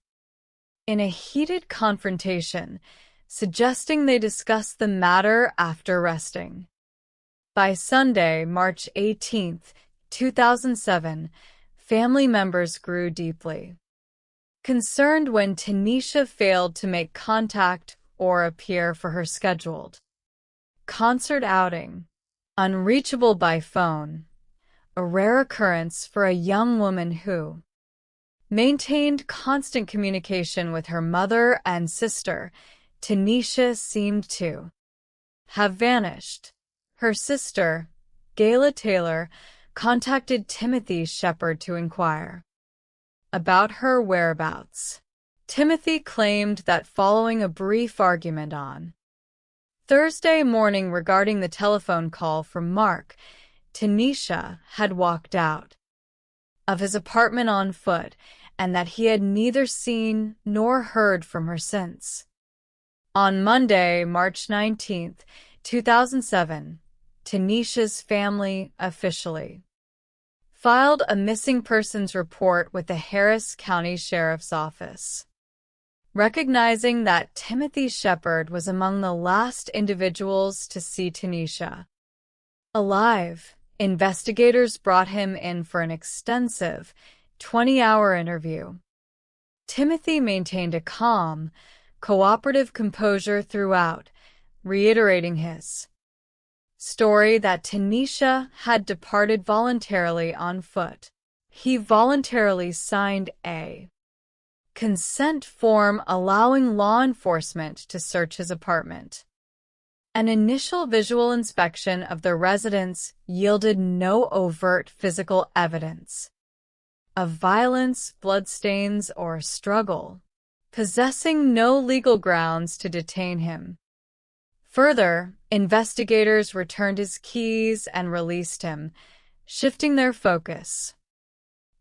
S9: in a heated confrontation, suggesting they discuss the matter after resting. By Sunday, March 18th, 2007, family members grew deeply concerned when Tanisha failed to make contact or appear for her scheduled concert outing. Unreachable by phone, a rare occurrence for a young woman who maintained constant communication with her mother and sister, Tanisha seemed to have vanished. Her sister, Gayla Taylor, contacted Timothy Shepard to inquire about her whereabouts. Timothy claimed that following a brief argument on Thursday morning regarding the telephone call from Mark, Tanisha had walked out of his apartment on foot and that he had neither seen nor heard from her since. On Monday, March 19th, 2007, Tanisha's family officially filed a missing persons report with the Harris County Sheriff's Office, recognizing that Timothy Shepard was among the last individuals to see Tanisha alive. Investigators brought him in for an extensive 20-hour interview. Timothy maintained a calm, cooperative composure throughout, reiterating his story that Tanisha had departed voluntarily on foot. He voluntarily signed a consent form allowing law enforcement to search his apartment. An initial visual inspection of the residence yielded no overt physical evidence of violence, bloodstains, or struggle, possessing no legal grounds to detain him. Further, investigators returned his keys and released him, shifting their focus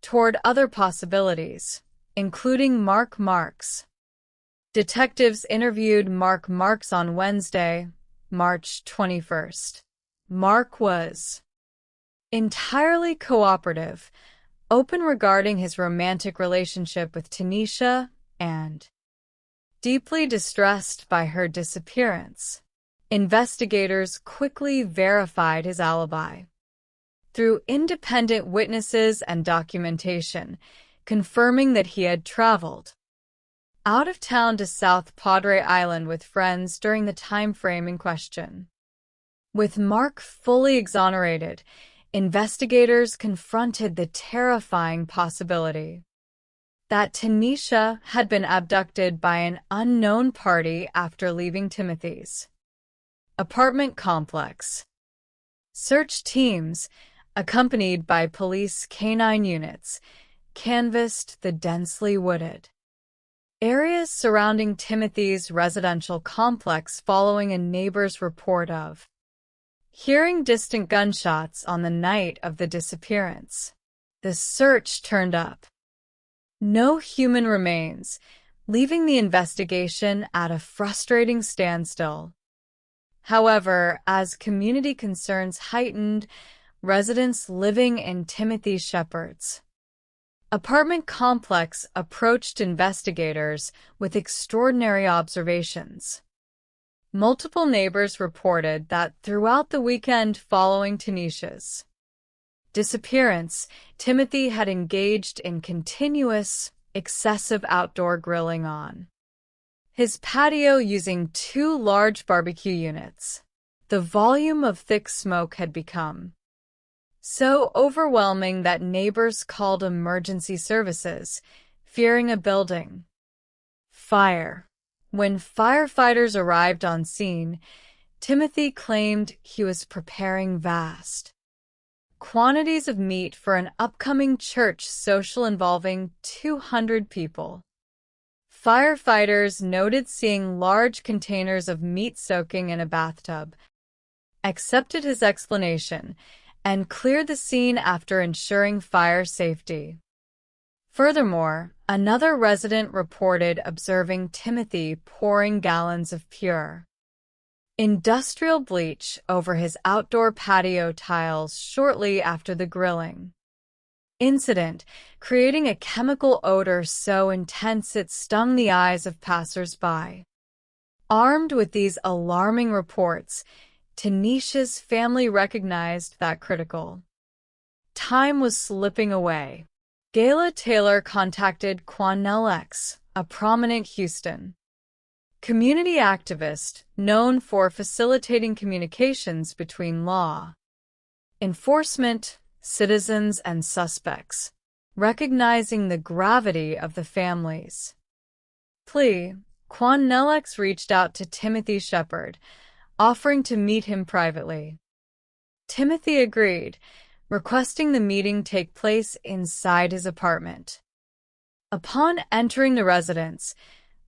S9: toward other possibilities, including Mark Marks. Detectives interviewed Mark Marks on Wednesday, March 21st. Mark was entirely cooperative, open regarding his romantic relationship with Tanisha, and deeply distressed by her disappearance. Investigators quickly verified his alibi through independent witnesses and documentation, confirming that he had traveled out of town to South Padre Island with friends during the time frame in question. With Mark fully exonerated, investigators confronted the terrifying possibility that Tanisha had been abducted by an unknown party after leaving Timothy's apartment complex. Search teams, accompanied by police canine units, canvassed the densely wooded areas surrounding Timothy's residential complex following a neighbor's report of hearing distant gunshots on the night of the disappearance. The search turned up no human remains, leaving the investigation at a frustrating standstill. However, as community concerns heightened, residents living in Timothy Shepard's apartment complex approached investigators with extraordinary observations. Multiple neighbors reported that throughout the weekend following Tanisha's disappearance, Timothy had engaged in continuous, excessive outdoor grilling on his patio using 2 large barbecue units. the volume of thick smoke had become so overwhelming that neighbors called emergency services, fearing a building fire. When firefighters arrived on scene, Timothy claimed he was preparing vast quantities of meat for an upcoming church social involving 200 people. Firefighters noted seeing large containers of meat soaking in a bathtub, accepted his explanation, and cleared the scene after ensuring fire safety. Furthermore, another resident reported observing Timothy pouring gallons of pure industrial bleach over his outdoor patio tiles shortly after the grilling incident, creating a chemical odor so intense it stung the eyes of passers-by. Armed with these alarming reports, Tanisha's family recognized that critical time was slipping away. Gayla Taylor contacted Quannell X, a prominent Houston community activist known for facilitating communications between law enforcement, citizens, and suspects, recognizing the gravity of the family's plea. Quannell X reached out to Timothy Shepard, offering to meet him privately. Timothy agreed, requesting the meeting take place inside his apartment. Upon entering the residence,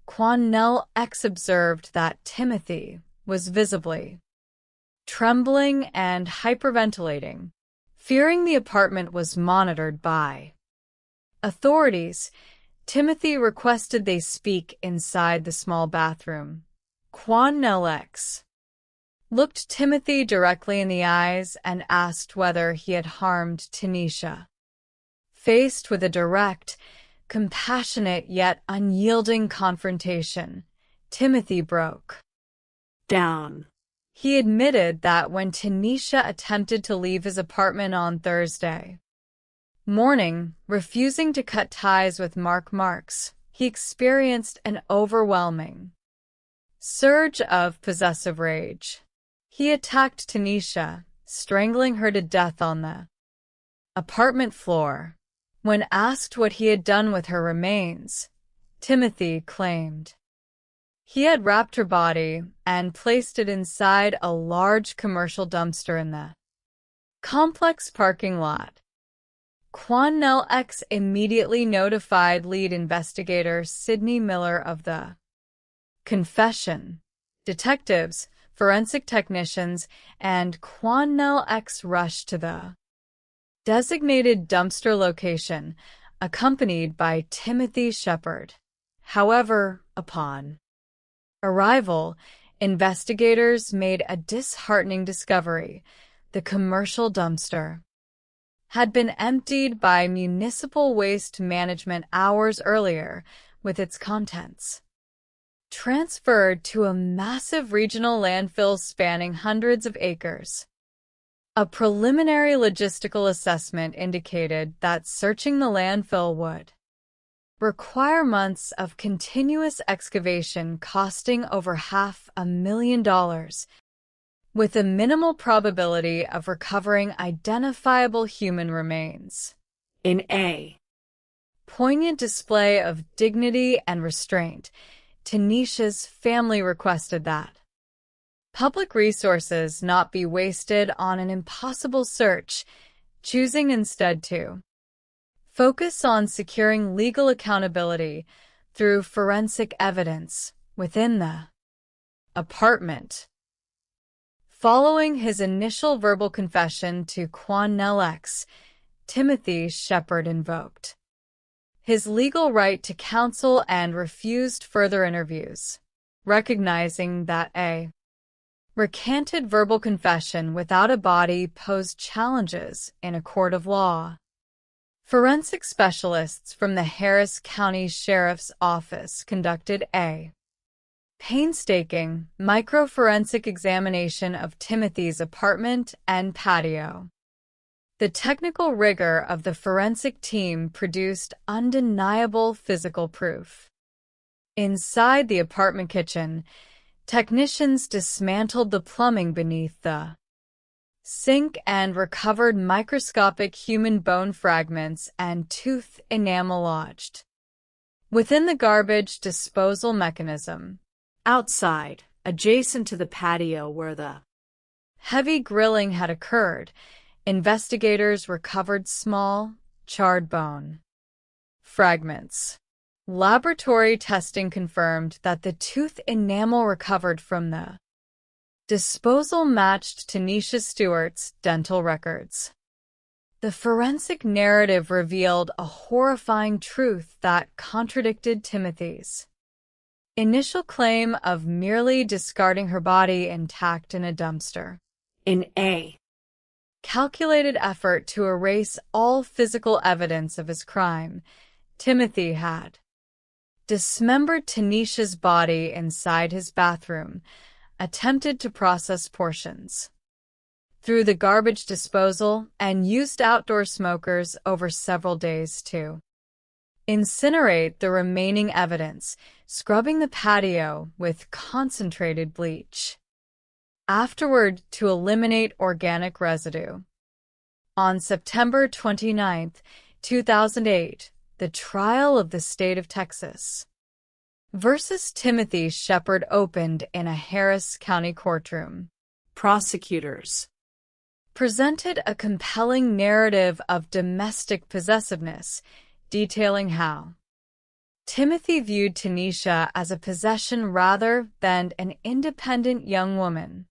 S9: Quannell X observed that Timothy was visibly trembling and hyperventilating, fearing the apartment was monitored by authorities. Timothy requested they speak inside the small bathroom. Quannell X looked Timothy directly in the eyes and asked whether he had harmed Tanisha. Faced with a direct, compassionate yet unyielding confrontation, Timothy broke down. He admitted that when Tanisha attempted to leave his apartment on Thursday morning, refusing to cut ties with Mark Marks, he experienced an overwhelming surge of possessive rage. He attacked Tanisha, strangling her to death on the apartment floor. When asked what he had done with her remains, Timothy claimed he had wrapped her body and placed it inside a large commercial dumpster in the complex parking lot. Quannell X immediately notified lead investigator Sidney Miller of the confession. Detectives, forensic technicians, and Quannell X rushed to the designated dumpster location, accompanied by Timothy Shepard. However, upon arrival, investigators made a disheartening discovery. The commercial dumpster had been emptied by municipal waste management hours earlier, with its contents transferred to a massive regional landfill spanning hundreds of acres. A preliminary logistical assessment indicated that searching the landfill would require months of continuous excavation costing over $500,000, with a minimal probability of recovering identifiable human remains. In a poignant display of dignity and restraint, Tanisha's family requested that public resources not be wasted on an impossible search, choosing instead to focus on securing legal accountability through forensic evidence within the apartment. Following his initial verbal confession to Quannell X, Timothy Shepard invoked his legal right to counsel and refused further interviews, recognizing that a recanted verbal confession without a body posed challenges in a court of law. Forensic specialists from the Harris County Sheriff's Office conducted a painstaking microforensic examination of Timothy's apartment and patio. The technical rigor of the forensic team produced undeniable physical proof. Inside the apartment kitchen, Technicians dismantled the plumbing beneath the sink and recovered microscopic human bone fragments and tooth enamel lodged within the garbage disposal mechanism.
S7: Outside, adjacent to the patio where the
S9: heavy grilling had occurred, investigators recovered small, charred bone fragments. Laboratory testing confirmed that the tooth enamel recovered from the disposal matched Tanisha Stewart's dental records. The forensic narrative revealed a horrifying truth that contradicted Timothy's initial claim of merely discarding her body intact in a dumpster.
S7: in a
S9: Calculated effort to erase all physical evidence of his crime, Timothy had dismembered Tanisha's body inside his bathroom, attempted to process portions through the garbage disposal, and used outdoor smokers over several days to incinerate the remaining evidence, scrubbing the patio with concentrated bleach. Afterward, to eliminate organic residue. On September 29, 2008, the trial of the state of Texas versus Timothy Shepard opened in a Harris County courtroom.
S7: prosecutors
S9: Presented a compelling narrative of domestic possessiveness, detailing how Timothy viewed Tanisha as a possession rather than an independent young woman,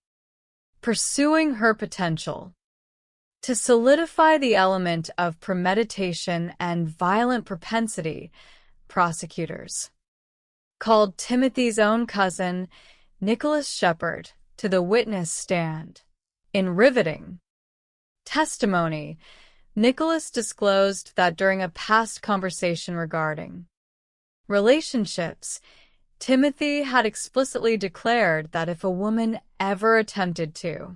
S9: pursuing her potential. To solidify the element of premeditation and violent propensity, prosecutors called Timothy's own cousin, Nicholas Shepard, to the witness stand. In riveting testimony, Nicholas disclosed that during a past conversation regarding relationships, Timothy had explicitly declared that if a woman ever attempted to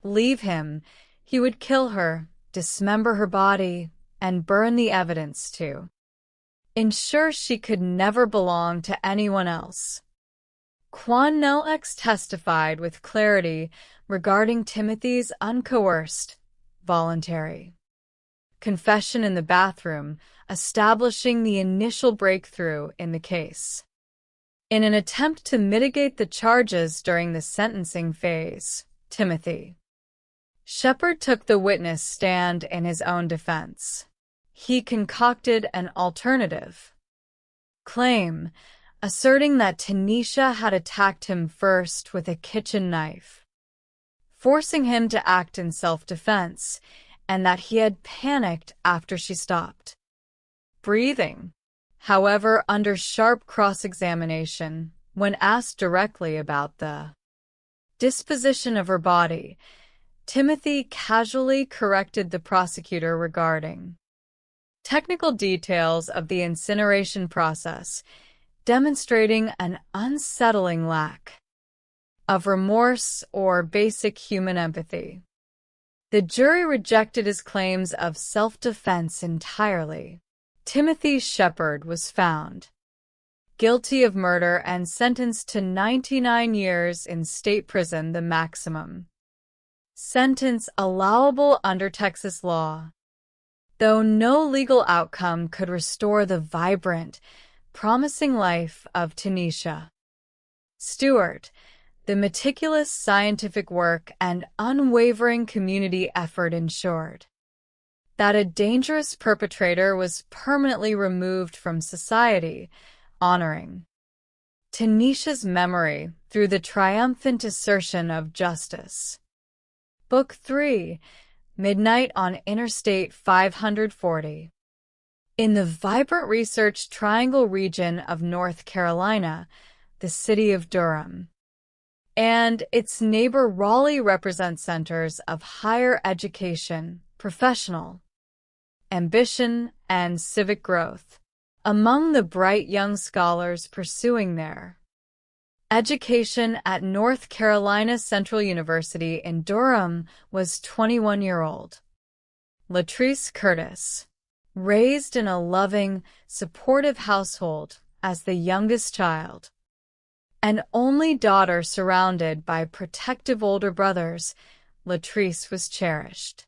S9: leave him, he would kill her, dismember her body, and burn the evidence to ensure she could never belong to anyone else. Quan Nell-X testified with clarity regarding Timothy's uncoerced, voluntary confession in the bathroom, establishing the initial breakthrough in the case. In an attempt to mitigate the charges during the sentencing phase, Timothy Shepard took the witness stand in his own defense. He concocted an alternative claim, asserting that Tanisha had attacked him first with a kitchen knife, forcing him to act in self-defense, and that he had panicked after she stopped breathing. However, under sharp cross-examination, when asked directly about the disposition of her body, Timothy casually corrected the prosecutor regarding technical details of the incineration process, demonstrating an unsettling lack of remorse or basic human empathy. The jury rejected his claims of self-defense entirely. Timothy Shepard was found guilty of murder and sentenced to 99 years in state prison, the maximum sentence allowable under Texas law. Though no legal outcome could restore the vibrant, promising life of Tanisha Stewart, the meticulous scientific work and unwavering community effort ensured that a dangerous perpetrator was permanently removed from society, honoring Tanisha's memory through the triumphant assertion of justice. Book 3, Midnight on Interstate 540. In the vibrant Research Triangle region of North Carolina, the city of Durham and its neighbor Raleigh represent centers of higher education, professional ambition, and civic growth. Among the bright young scholars pursuing their education at North Carolina Central University in Durham was 21-year-old Latrice Curtis. Raised in a loving, supportive household as the youngest child, An only daughter surrounded by protective older brothers, Latrice was cherished.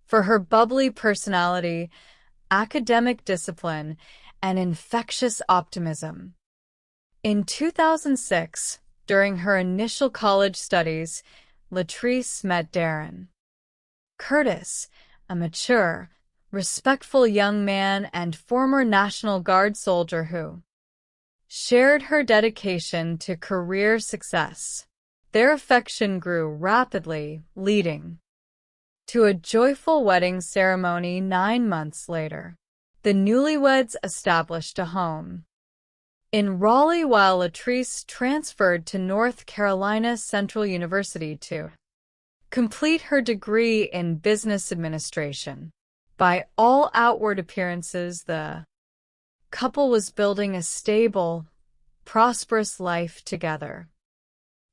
S9: For her bubbly personality, academic discipline, and infectious optimism. In 2006, during her initial college studies, Latrice met Darren Curtis, a mature, respectful young man and former National Guard soldier who shared her dedication to career success. Their affection grew rapidly, leading to a joyful wedding ceremony 9 months later. The newlyweds established a home in Raleigh while Latrice transferred to North Carolina Central University to complete her degree in business administration. By all outward appearances, the couple was building a stable, prosperous life together.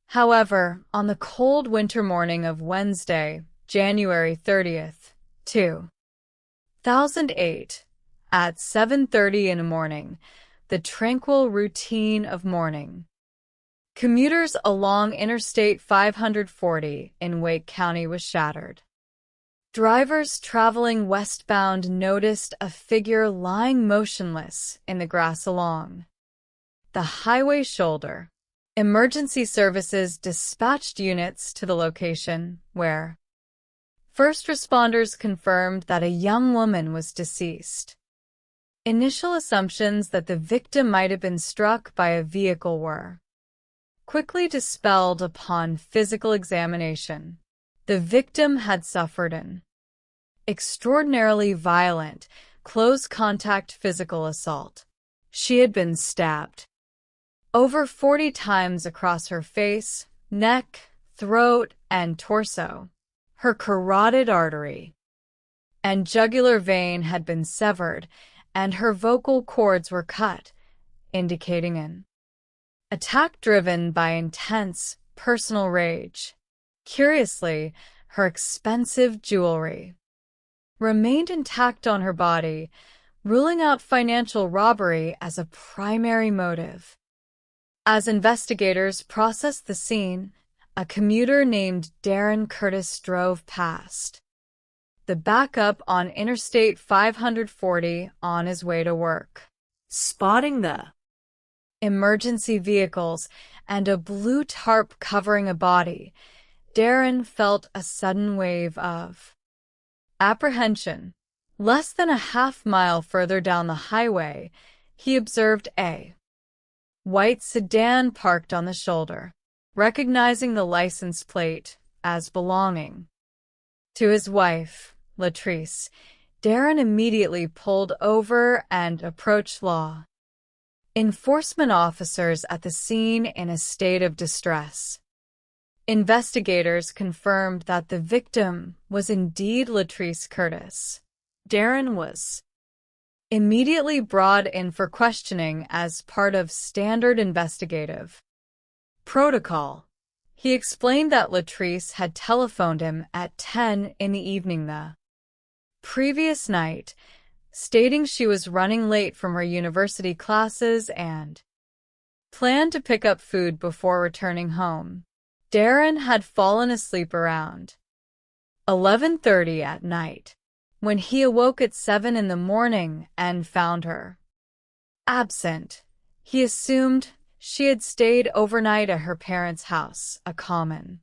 S9: However, on the cold winter morning of Wednesday, January 30th, 2008, at 7:30 in the morning, the tranquil routine of morning. Commuters along Interstate 540 in Wake County was shattered. Drivers traveling westbound noticed a figure lying motionless in the grass along the highway shoulder. Emergency services dispatched units to the location where first responders confirmed that a young woman was deceased. Initial assumptions that the victim might have been struck by a vehicle were quickly dispelled upon physical examination. The victim had suffered an extraordinarily violent, close-contact physical assault. She had been stabbed over 40 times across her face, neck, throat, and torso. Her carotid artery and jugular vein had been severed, and her vocal cords were cut, indicating an attack driven by intense, personal rage. Curiously, her expensive jewelry remained intact on her body, ruling out financial robbery as a primary motive. As investigators processed the scene, a commuter named Darren Curtis drove past the backup on Interstate 540 on his way to work. Spotting the emergency vehicles and a blue tarp covering a body, Darren felt a sudden wave of apprehension. Less than a half-mile further down the highway, he observed a white sedan parked on the shoulder. Recognizing the license plate as belonging to his wife, Latrice, Darren immediately pulled over and approached law enforcement officers at the scene in a state of distress. Investigators confirmed that the victim was indeed Latrice Curtis. Darren was immediately brought in for questioning as part of standard investigative protocol. He explained that Latrice had telephoned him at 10 in the evening the previous night, stating she was running late from her university classes and planned to pick up food before returning home. Darren had fallen asleep around 11:30 at night, when he awoke at 7 in the morning and found her absent. He assumed she had stayed overnight at her parents' house, a common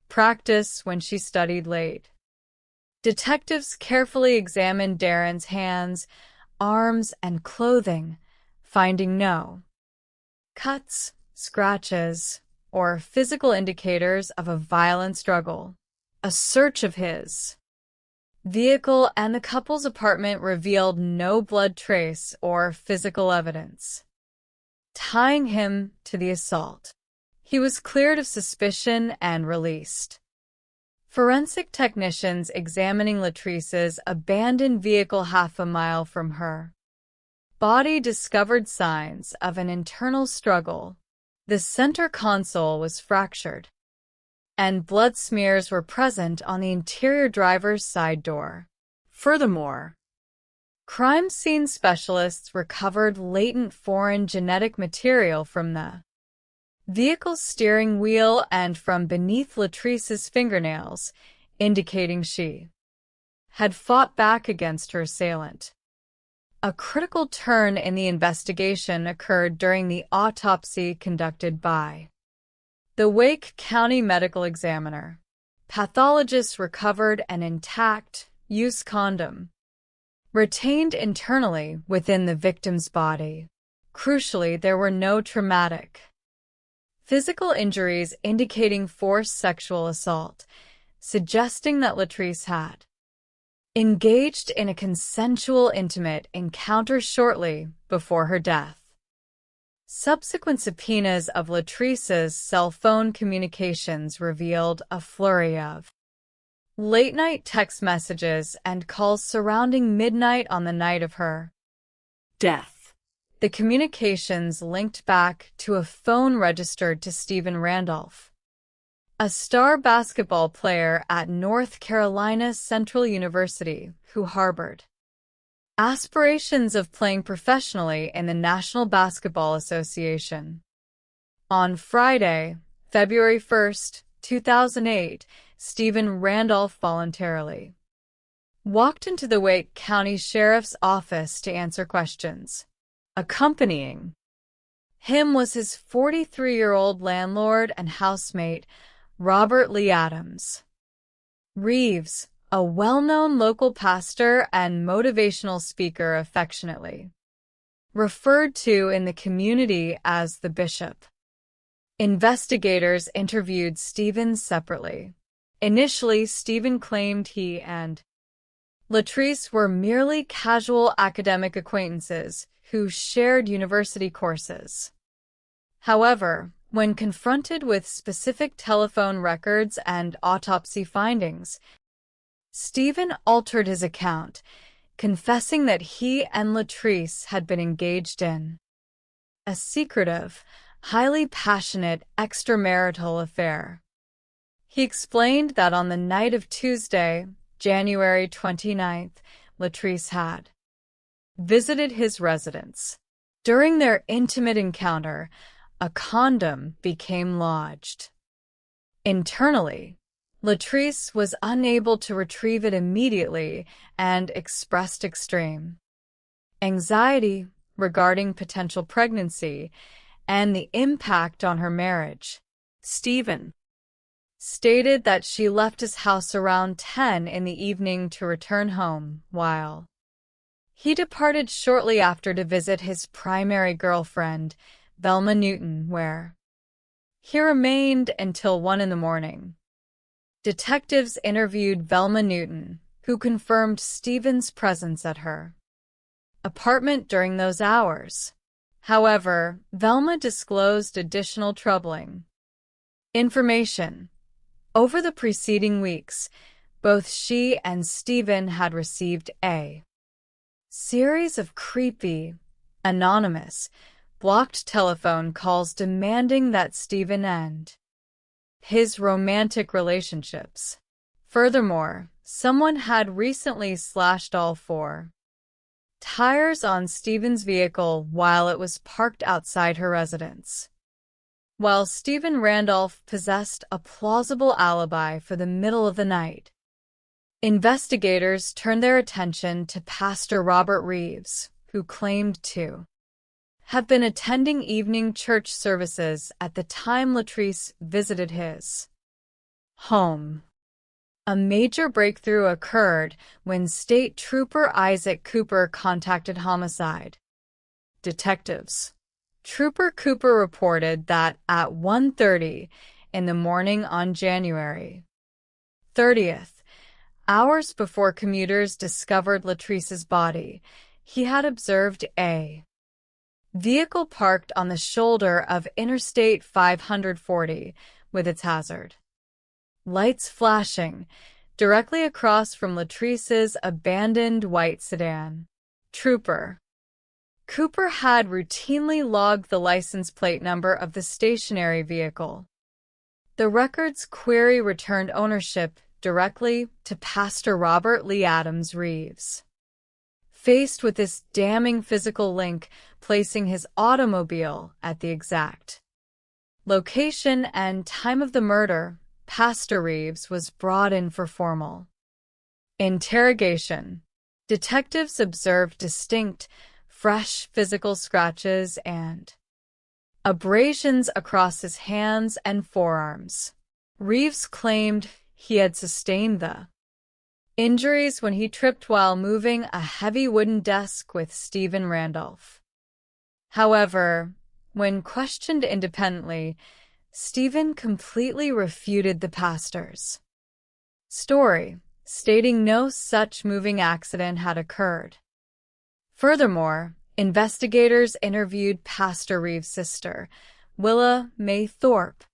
S9: practice when she studied late. Detectives carefully examined Darren's hands, arms, and clothing, finding no cuts, scratches, or physical indicators of a violent struggle. A search of his vehicle and the couple's apartment revealed no blood trace or physical evidence tying him to the assault. He was cleared of suspicion and released. Forensic technicians examining Latrice's abandoned vehicle half a mile from her body discovered signs of an internal struggle. The center console was fractured, and blood smears were present on the interior driver's side door. Furthermore, crime scene specialists recovered latent foreign genetic material from the vehicle steering wheel and from beneath Latrice's fingernails, indicating she had fought back against her assailant. A critical turn in the investigation occurred during the autopsy conducted by the Wake County Medical Examiner. Pathologists recovered an intact, used condom, retained internally within the victim's body. Crucially, there were no traumatic physical injuries indicating forced sexual assault, suggesting that Latrice had engaged in a consensual intimate encounter shortly before her death. Subsequent subpoenas of Latrice's cell phone communications revealed a flurry of late-night text messages and calls surrounding midnight on the night of her death. The communications linked back to a phone registered to Stephen Randolph, a star basketball player at North Carolina Central University who harbored aspirations of playing professionally in the National Basketball Association. On Friday, February 1, 2008, Stephen Randolph voluntarily walked into the Wake County Sheriff's Office to answer questions. Accompanying him was his 43-year-old landlord and housemate, Robert Lee Adams. Reeves, a well-known local pastor and motivational speaker affectionately referred to in the community as the Bishop. Investigators interviewed Stephen separately. Initially, Stephen claimed he and Latrice were merely casual academic acquaintances who shared university courses. However, when confronted with specific telephone records and autopsy findings, Stephen altered his account, confessing that he and Latrice had been engaged in a secretive, highly passionate extramarital affair. He explained that on the night of Tuesday, January 29th, Latrice had visited his residence. During their intimate encounter, a condom became lodged internally. Latrice was unable to retrieve it immediately and expressed extreme anxiety regarding potential pregnancy and the impact on her marriage. Stephen stated that she left his house around 10 in the evening to return home, while he departed shortly after to visit his primary girlfriend, Velma Newton, where he remained until 1 in the morning. Detectives interviewed Velma Newton, who confirmed Stephen's presence at her apartment during those hours. However, Velma disclosed additional troubling information. Over the preceding weeks, both she and Stephen had received a series of creepy, anonymous, blocked telephone calls demanding that Stephen end his romantic relationships. Furthermore, someone had recently slashed all 4 tires on Stephen's vehicle while it was parked outside her residence. While Stephen Randolph possessed a plausible alibi for the middle of the night, investigators turned their attention to Pastor Robert Reeves, who claimed to have been attending evening church services at the time Latrice visited his home. A major breakthrough occurred when State Trooper Isaac Cooper contacted homicide detectives. Trooper Cooper reported that at 1:30 in the morning on January 30th, hours before commuters discovered Latrice's body, he had observed a vehicle parked on the shoulder of Interstate 540 with its hazard lights flashing directly across from Latrice's abandoned white sedan. Trooper Cooper had routinely logged the license plate number of the stationary vehicle. The record's query returned ownership directly to Pastor Robert Lee Adams Reeves. Faced with this damning physical link placing his automobile at the exact Location and time of the murder, Pastor Reeves was brought in for formal interrogation. Detectives observed distinct, fresh physical scratches and abrasions across his hands and forearms. Reeves claimed he had sustained the injuries when he tripped while moving a heavy wooden desk with Stephen Randolph. However, when questioned independently, Stephen completely refuted the pastor's story, stating no such moving accident had occurred. Furthermore, investigators interviewed Pastor Reeves' sister, Willa Mae Thorpe,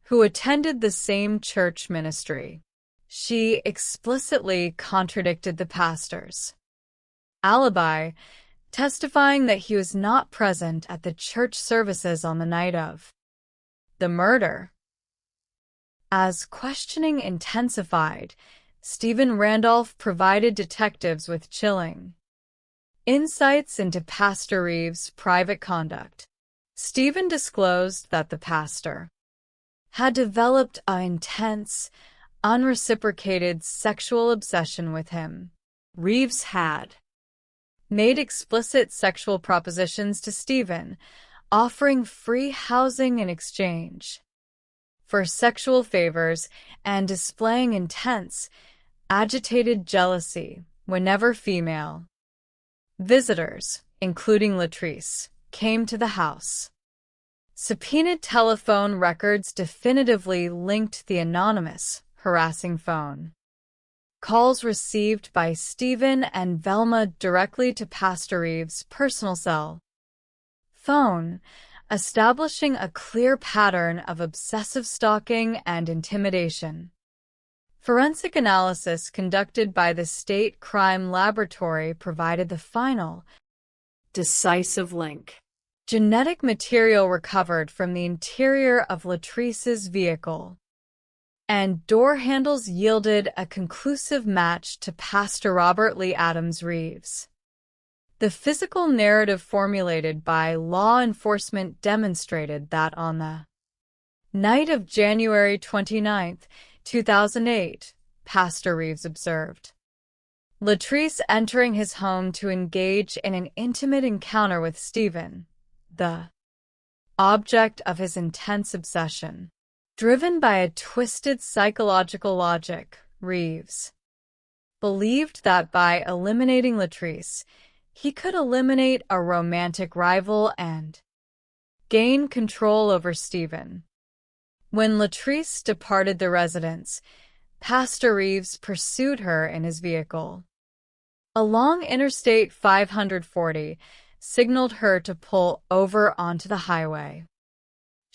S9: who attended the same church ministry. She explicitly contradicted the pastor's alibi, testifying that he was not present at the church services on the night of the murder. As questioning intensified, Stephen Randolph provided detectives with chilling insights into Pastor Reeves' private conduct. Stephen disclosed that the pastor had developed an intense, unreciprocated sexual obsession with him. Reeves had made explicit sexual propositions to Stephen, offering free housing in exchange for sexual favors and displaying intense, agitated jealousy whenever female visitors, including Latrice, came to the house. Subpoenaed telephone records definitively linked the anonymous, harassing phone calls received by Stephen and Velma directly to Pastor Reeves' personal cell phone, establishing a clear pattern of obsessive stalking and intimidation. Forensic analysis conducted by the State Crime Laboratory provided the final, decisive link. Genetic material recovered from the interior of Latrice's vehicle and door handles yielded a conclusive match to Pastor Robert Lee Adams Reeves. The physical narrative formulated by law enforcement demonstrated that on the night of January 29, 2008, Pastor Reeves observed Latrice entering his home to engage in an intimate encounter with Stephen, the object of his intense obsession. Driven by a twisted psychological logic, Reeves believed that by eliminating Latrice, he could eliminate a romantic rival and gain control over Stephen. When Latrice departed the residence, Pastor Reeves pursued her in his vehicle. Along Interstate 540, signaled her to pull over onto the highway.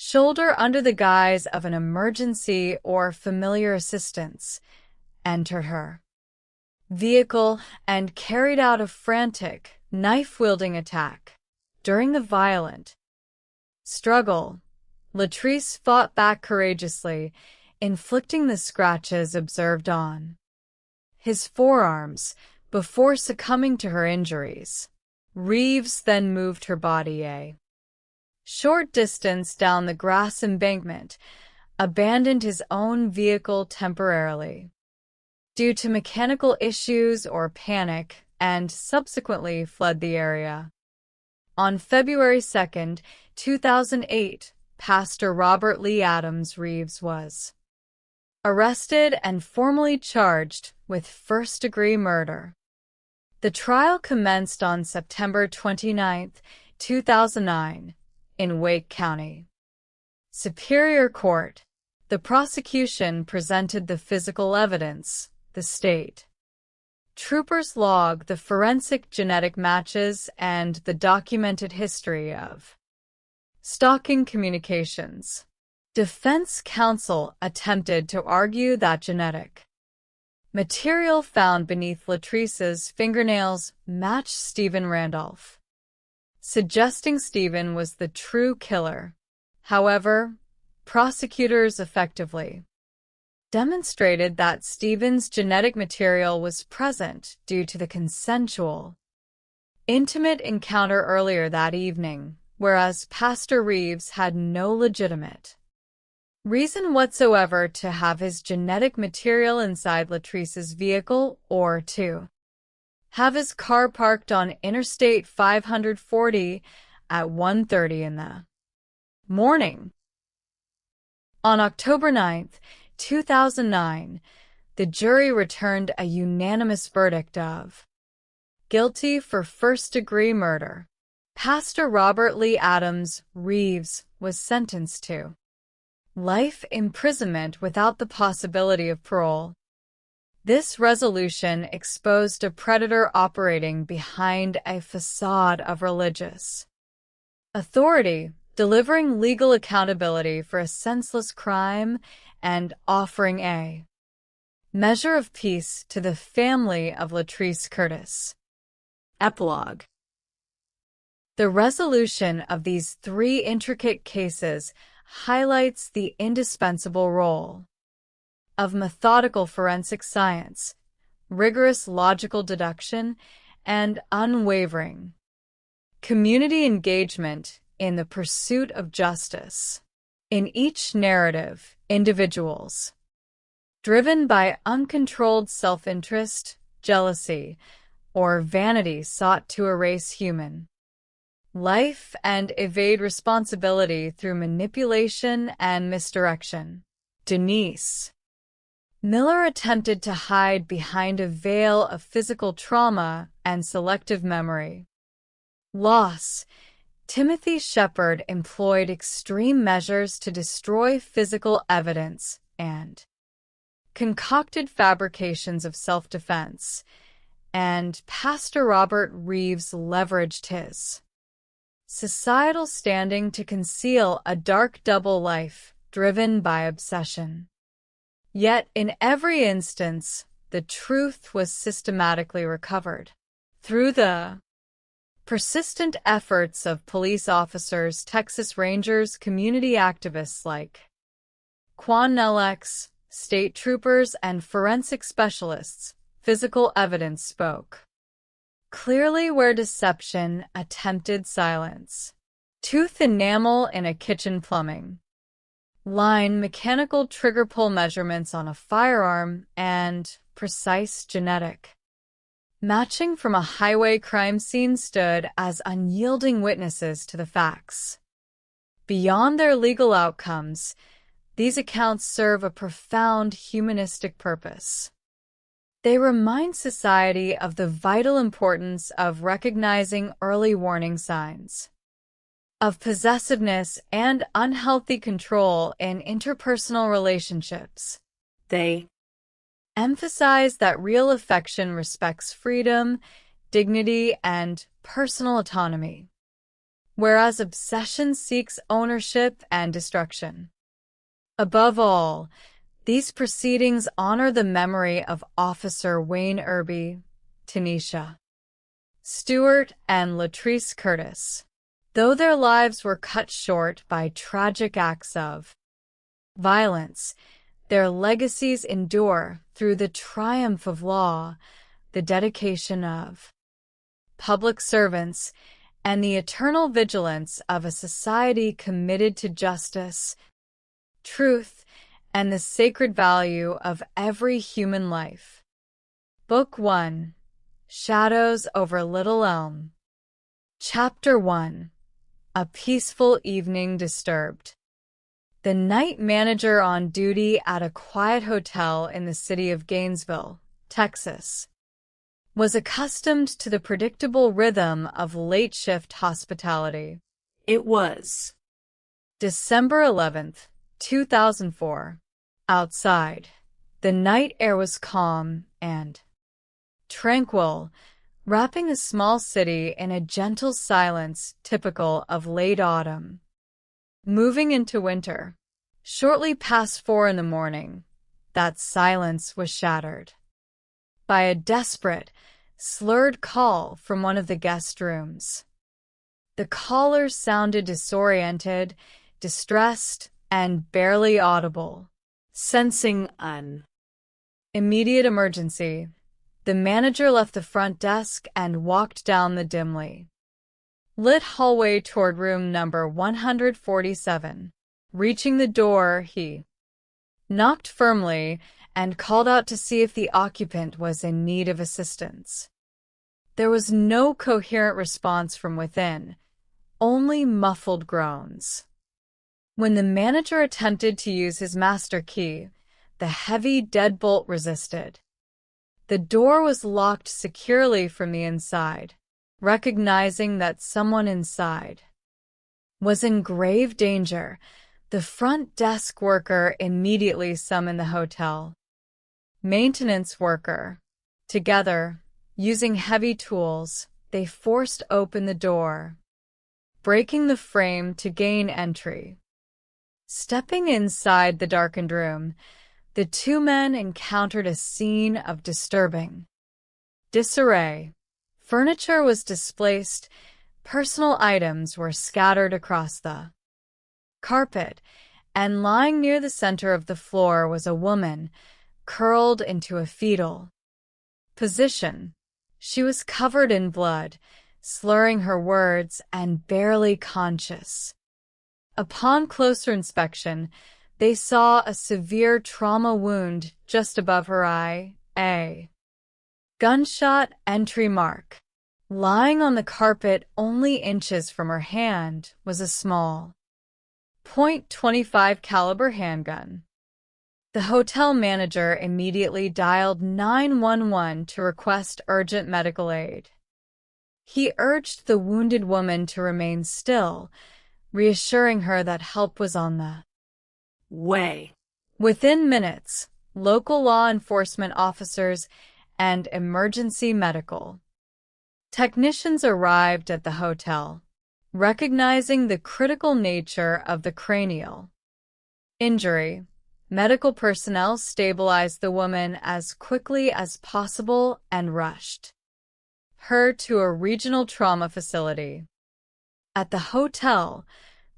S9: Shoulder under the guise of an emergency or familiar assistance, entered her vehicle and carried out a frantic, knife-wielding attack. During the violent struggle, Latrice fought back courageously, inflicting the scratches observed on his forearms before succumbing to her injuries. Reeves then moved her body a short distance down the grass embankment, abandoned his own vehicle temporarily due to mechanical issues or panic, and subsequently fled the area. On February 2, 2008, Pastor Robert Lee Adams Reeves was arrested and formally charged with first-degree murder. The trial commenced on September 29, 2009, in Wake County Superior Court. The prosecution presented the physical evidence. The state troopers logged the forensic genetic matches and the documented history of stalking communications. Defense counsel attempted to argue that genetic material found beneath Latrice's fingernails matched Stephen Randolph, suggesting Stephen was the true killer. However, prosecutors effectively demonstrated that Stephen's genetic material was present due to the consensual, intimate encounter earlier that evening, whereas Pastor Reeves had no legitimate reason whatsoever to have his genetic material inside Latrice's vehicle or to have his car parked on Interstate 540 at 1:30 in the morning. On October 9th, 2009, the jury returned a unanimous verdict of guilty for first-degree murder. Pastor Robert Lee Adams Reeves was sentenced to life imprisonment without the possibility of parole. This resolution exposed a predator operating behind a facade of religious authority, delivering legal accountability for a senseless crime and offering a measure of peace to the family of Latrice Curtis. Epilogue. The resolution of these three intricate cases highlights the indispensable role of methodical forensic science, rigorous logical deduction, and unwavering community engagement in the pursuit of justice. In each narrative, individuals, driven by uncontrolled self-interest, jealousy, or vanity, sought to erase human life and evade responsibility through manipulation and misdirection. Denise Miller attempted to hide behind a veil of physical trauma and selective memory loss. Timothy Shepard employed extreme measures to destroy physical evidence and concocted fabrications of self-defense, and Pastor Robert Reeves leveraged his societal standing to conceal a dark double life driven by obsession. Yet in every instance, the truth was systematically recovered through the persistent efforts of police officers, Texas Rangers, community activists like Quan Nellex, state troopers, and forensic specialists. Physical evidence spoke clearly where deception attempted silence. Tooth enamel in a kitchen plumbing line, mechanical trigger pull measurements on a firearm, and precise genetic matching from a highway crime scene stood as unyielding witnesses to the facts. Beyond their legal outcomes, these accounts serve a profound humanistic purpose. They remind society of the vital importance of recognizing early warning signs of possessiveness and unhealthy control in interpersonal relationships. They emphasize that real affection respects freedom, dignity, and personal autonomy, whereas obsession seeks ownership and destruction. Above all, these proceedings honor the memory of Officer Wayne Irby, Tanisha Stewart, and Latrice Curtis. Though their lives were cut short by tragic acts of violence, their legacies endure through the triumph of law, the dedication of public servants, and the eternal vigilance of a society committed to justice, truth, and the sacred value of every human life. Book 1, Shadows over Little Elm. Chapter 1, A Peaceful Evening Disturbed. The night manager on duty at a quiet hotel in the city of Gainesville, Texas, was accustomed to the predictable rhythm of late-shift hospitality. It was December 11th, 2004. Outside, the night air was calm and tranquil, wrapping the small city in a gentle silence typical of late autumn. Moving into winter, shortly past 4 in the morning, that silence was shattered by a desperate, slurred call from one of the guest rooms. The caller sounded disoriented, distressed, and barely audible. Sensing an immediate emergency, the manager left the front desk and walked down the dimly lit hallway toward room number 147. Reaching the door, he knocked firmly and called out to see if the occupant was in need of assistance. There was no coherent response from within, only muffled groans. When the manager attempted to use his master key, the heavy deadbolt resisted. The door was locked securely from the inside. Recognizing that someone inside was in grave danger, the front desk worker immediately summoned the hotel maintenance worker. Together, using heavy tools, they forced open the door, breaking the frame to gain entry. Stepping inside the darkened room, the two men encountered a scene of disturbing disarray. Furniture was displaced, personal items were scattered across the carpet, and lying near the center of the floor was a woman, curled into a fetal position. She was covered in blood, slurring her words and barely conscious. Upon closer inspection, they saw a severe trauma wound just above her eye, a gunshot entry mark. Lying on the carpet only inches from her hand was a small .25 caliber handgun. The hotel manager immediately dialed 911 to request urgent medical aid. He urged the wounded woman to remain still, reassuring her that help was on the way. Within minutes, local law enforcement officers and emergency medical technicians arrived at the hotel, recognizing the critical nature of the cranial injury. Medical personnel stabilized the woman as quickly as possible and rushed her to a regional trauma facility. At the hotel,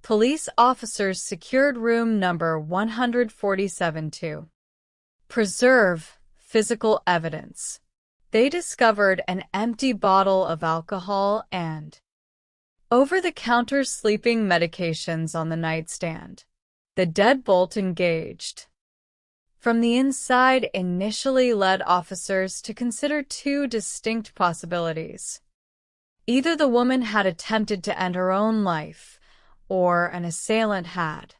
S9: police officers secured room number 147 to preserve physical evidence. They discovered an empty bottle of alcohol and over-the-counter sleeping medications on the nightstand. The deadbolt engaged from the inside initially led officers to consider two distinct possibilities. Either the woman had attempted to end her own life, or an assailant had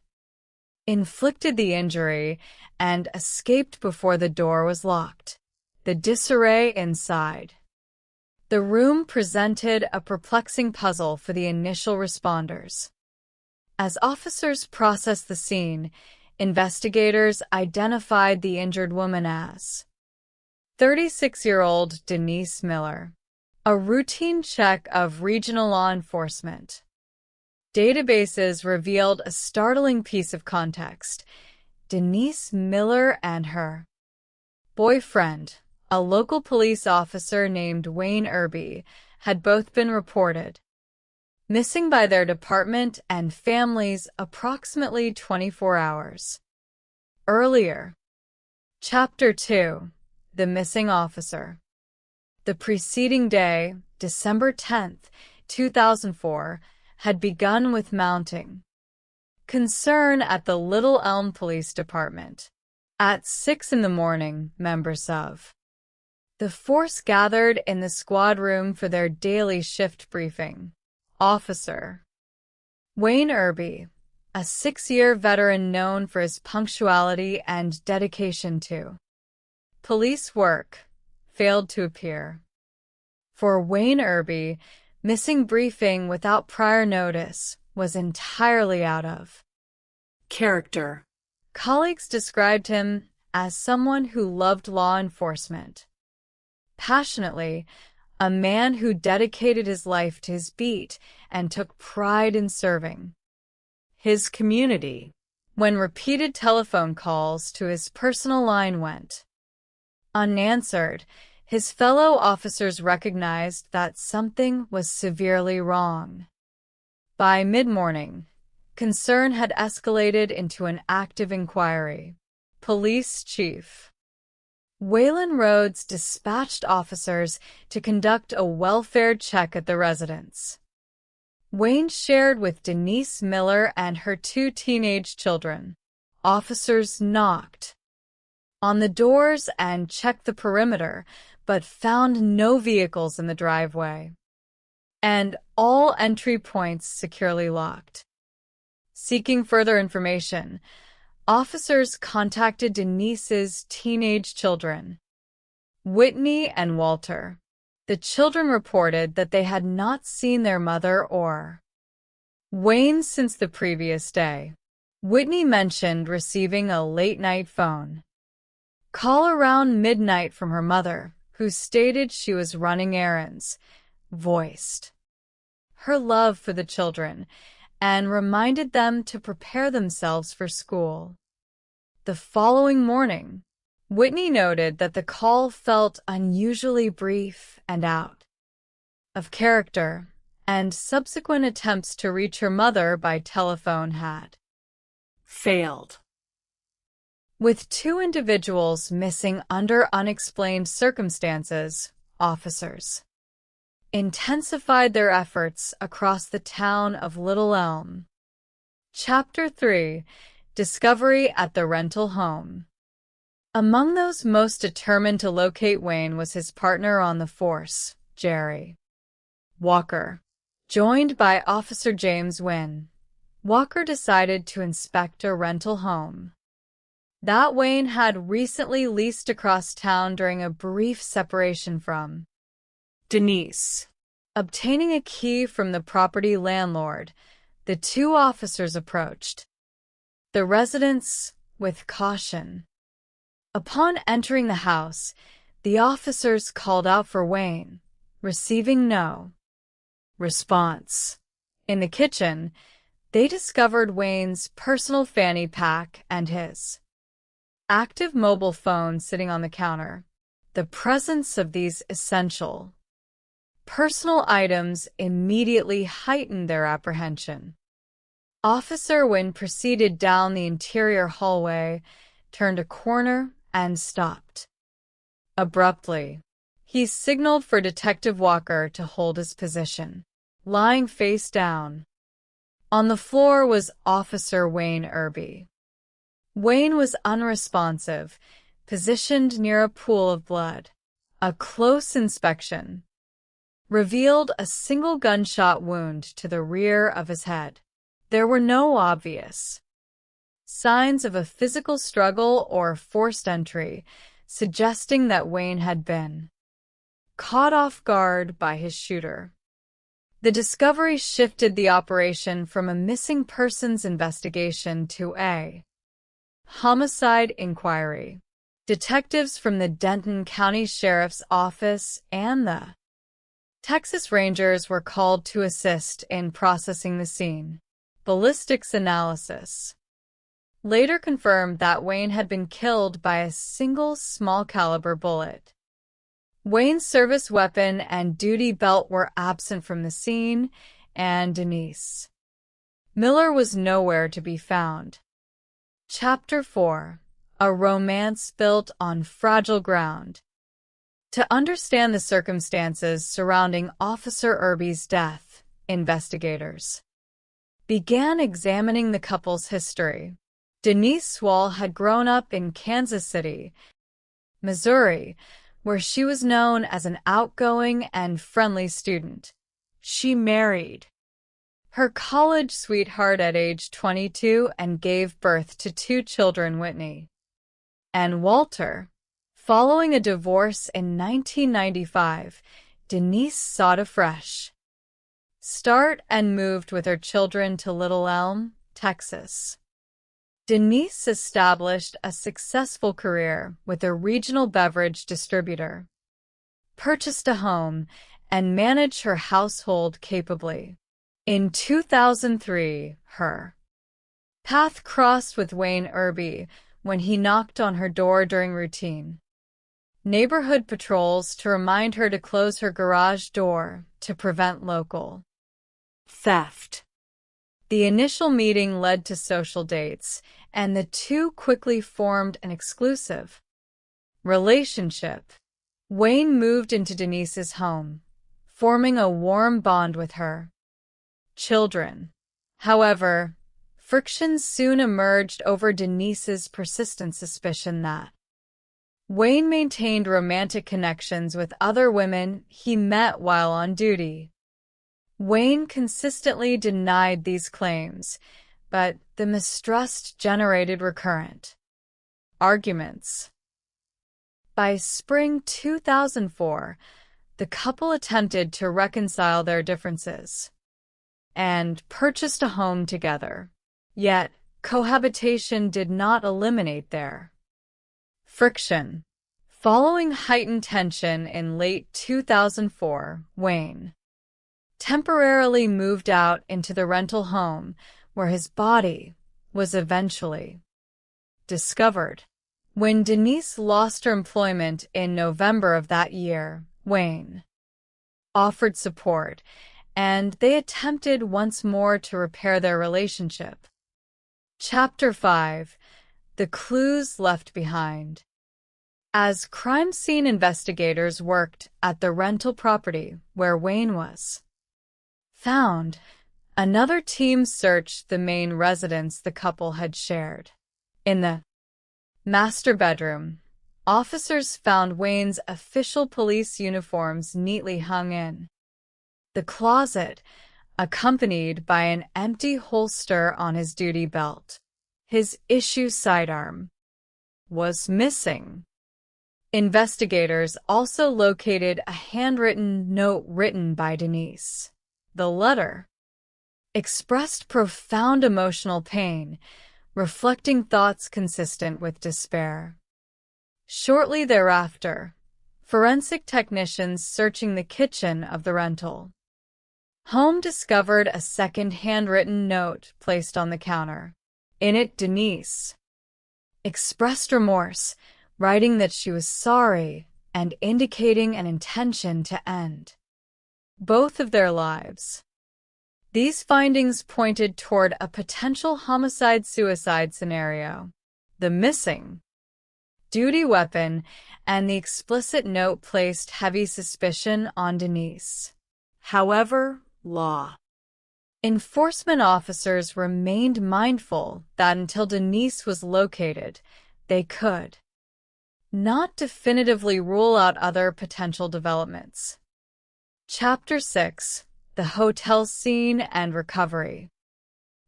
S9: inflicted the injury and escaped before the door was locked. The disarray inside the room presented a perplexing puzzle for the initial responders. As officers processed the scene, investigators identified the injured woman as 36-year-old Denise Miller. A routine check of regional law enforcement databases revealed a startling piece of context. Denise Miller and her boyfriend, a local police officer named Wayne Irby, had both been reported missing by their department and families approximately 24 hours earlier. Chapter 2: The Missing Officer. The preceding day, December 10th, 2004, had begun with mounting concern at the Little Elm Police Department. At 6 in the morning, members of the force gathered in the squad room for their daily shift briefing. Officer Wayne Irby, a 6-year veteran known for his punctuality and dedication to police work, failed to appear. For Wayne Irby, missing briefing without prior notice was entirely out of character. Colleagues described him as someone who loved law enforcement passionately, a man who dedicated his life to his beat and took pride in serving his community. When repeated telephone calls to his personal line went unanswered, his fellow officers recognized that something was severely wrong. By mid-morning, concern had escalated into an active inquiry. Police Chief Waylon Rhodes dispatched officers to conduct a welfare check at the residence. Wayne shared with Denise Miller and her 2 teenage children. Officers knocked on the doors and checked the perimeter, but found no vehicles in the driveway, and all entry points securely locked. Seeking further information, officers contacted Denise's teenage children, Whitney and Walter. The children reported that they had not seen their mother or Wayne since the previous day. Whitney mentioned receiving a late-night phone call around midnight from her mother, who stated she was running errands, voiced her love for the children, and reminded them to prepare themselves for school. The following morning, Whitney noted that the call felt unusually brief and out of character, and subsequent attempts to reach her mother by telephone had failed. With 2 individuals missing under unexplained circumstances, officers intensified their efforts across the town of Little Elm. Chapter 3: Discovery at the Rental Home. Among those most determined to locate Wayne was his partner on the force, Jerry Walker. Joined by Officer James Wynn, Walker decided to inspect a rental home that Wayne had recently leased across town during a brief separation from Denise. Obtaining a key from the property landlord, the 2 officers approached the residence with caution. Upon entering the house, the officers called out for Wayne, receiving no response. In the kitchen, they discovered Wayne's personal fanny pack and his active mobile phone sitting on the counter. The presence of these essential personal items immediately heightened their apprehension. Officer Wynn proceeded down the interior hallway, turned a corner, and stopped. Abruptly, he signaled for Detective Walker to hold his position. Lying face down on the floor was Officer Wayne Irby. Wayne was unresponsive, positioned near a pool of blood. A close inspection revealed a single gunshot wound to the rear of his head. There were no obvious signs of a physical struggle or forced entry, suggesting that Wayne had been caught off guard by his shooter. The discovery shifted the operation from a missing persons investigation to a homicide inquiry. Detectives from the Denton County Sheriff's Office and the Texas Rangers were called to assist in processing the scene. Ballistics analysis later confirmed that Wayne had been killed by a single small-caliber bullet. Wayne's service weapon and duty belt were absent from the scene, and Denise Miller was nowhere to be found. Chapter 4: A Romance Built on Fragile Ground. To understand the circumstances surrounding Officer Irby's death, investigators began examining the couple's history. Denise Swall had grown up in Kansas City, Missouri, where she was known as an outgoing and friendly student. She married her college sweetheart at age 22 and gave birth to 2 children, Whitney and Walter. Following a divorce in 1995, Denise sought a fresh start and moved with her children to Little Elm, Texas. Denise established a successful career with a regional beverage distributor, purchased a home, and managed her household capably. In 2003, her path crossed with Wayne Irby when he knocked on her door during routine neighborhood patrols to remind her to close her garage door to prevent local theft. The initial meeting led to social dates, and the 2 quickly formed an exclusive relationship. Wayne moved into Denise's home, forming a warm bond with her. children. However, friction soon emerged over Denise's persistent suspicion that Wayne maintained romantic connections with other women he met while on duty. Wayne consistently denied these claims, but the mistrust generated recurrent arguments. By spring 2004, the couple attempted to reconcile their differences and purchased a home together. Yet, cohabitation did not eliminate their friction. Following heightened tension in late 2004, Wayne temporarily moved out into the rental home where his body was eventually discovered. When Denise lost her employment in November of that year, Wayne offered support, and they attempted once more to repair their relationship. Chapter 5: The Clues Left Behind. As crime scene investigators worked at the rental property where Wayne was found, another team searched the main residence the couple had shared. In the master bedroom, officers found Wayne's official police uniforms neatly hung in the closet, accompanied by an empty holster on his duty belt. His issue sidearm was missing. Investigators also located a handwritten note written by Denise. The letter expressed profound emotional pain, reflecting thoughts consistent with despair. Shortly thereafter, forensic technicians searching the kitchen of the rental home discovered a second handwritten note placed on the counter. In it, Denise expressed remorse, writing that she was sorry and indicating an intention to end both of their lives. These findings pointed toward a potential homicide-suicide scenario. The missing duty weapon and the explicit note placed heavy suspicion on Denise. However, law enforcement officers remained mindful that until Denise was located, they could not definitively rule out other potential developments. Chapter 6: The Hotel Scene and Recovery.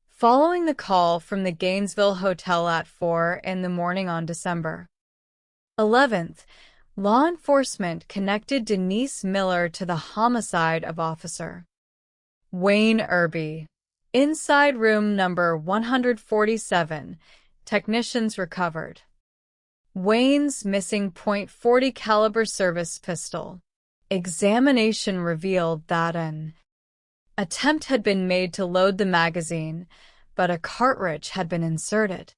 S9: Following the call from the Gainesville Hotel at 4 in the morning on December 11th, law enforcement connected Denise Miller to the homicide of Officer Wayne Irby. Inside room number 147, technicians recovered Wayne's missing .40 caliber service pistol. Examination revealed that an attempt had been made to load the magazine, but a cartridge had been inserted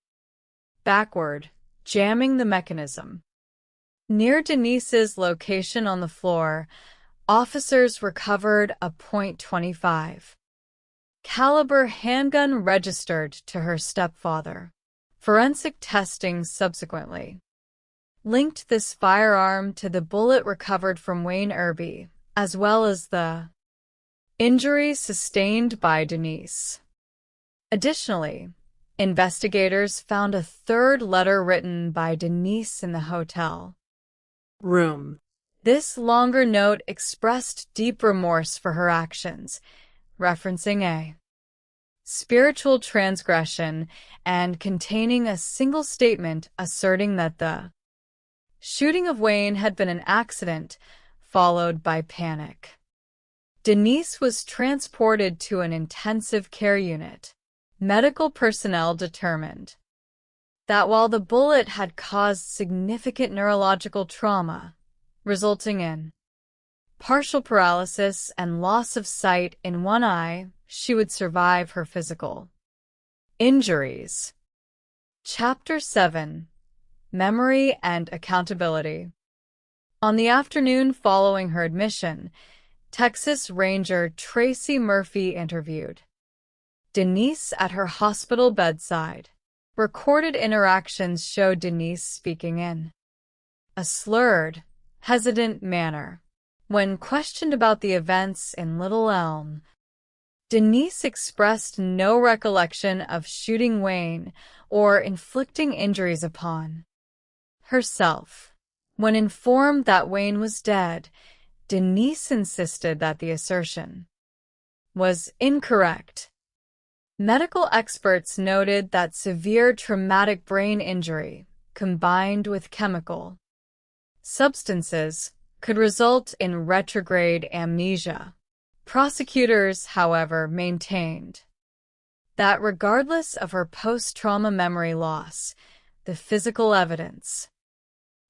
S9: backward, jamming the mechanism. Near Denise's location on the floor, officers recovered a .25 caliber handgun registered to her stepfather. Forensic testing subsequently linked this firearm to the bullet recovered from Wayne Irby, as well as the injuries sustained by Denise. Additionally, investigators found a third letter written by Denise in the hotel room. This longer note expressed deep remorse for her actions, referencing a spiritual transgression and containing a single statement asserting that the shooting of Wayne had been an accident, followed by panic. Denise was transported to an intensive care unit. Medical personnel determined that while the bullet had caused significant neurological trauma, resulting in partial paralysis and loss of sight in one eye, she would survive her physical injuries. Chapter 7: Memory and Accountability. On the afternoon following her admission, Texas Ranger Tracy Murphy interviewed Denise at her hospital bedside. Recorded interactions showed Denise speaking in a slurred, hesitant manner. When questioned about the events in Little Elm, Denise expressed no recollection of shooting Wayne or inflicting injuries upon herself. When informed that Wayne was dead, Denise insisted that the assertion was incorrect. Medical experts noted that severe traumatic brain injury, combined with chemical substances, could result in retrograde amnesia. Prosecutors, however, maintained that regardless of her post-trauma memory loss, the physical evidence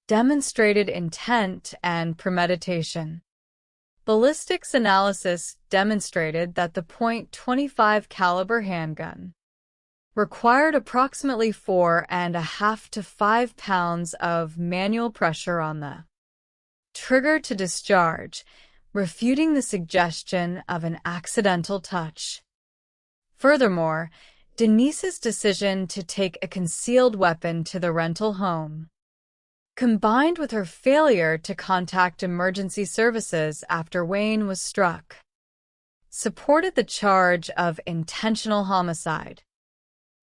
S9: demonstrated intent and premeditation. Ballistics analysis demonstrated that the .25 caliber handgun required approximately 4.5 to 5 pounds of manual pressure on the trigger to discharge, refuting the suggestion of an accidental touch. Furthermore, Denise's decision to take a concealed weapon to the rental home, combined with her failure to contact emergency services after Wayne was struck, supported the charge of intentional homicide.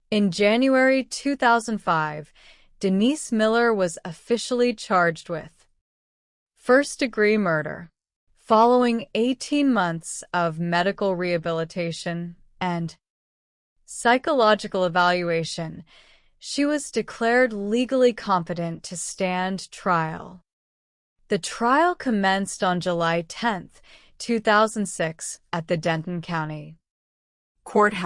S9: In January 2005, Denise Miller was officially charged with first-degree murder. Following 18 months of medical rehabilitation and psychological evaluation, she was declared legally competent to stand trial. The trial commenced on July 10, 2006, at the Denton County Courthouse.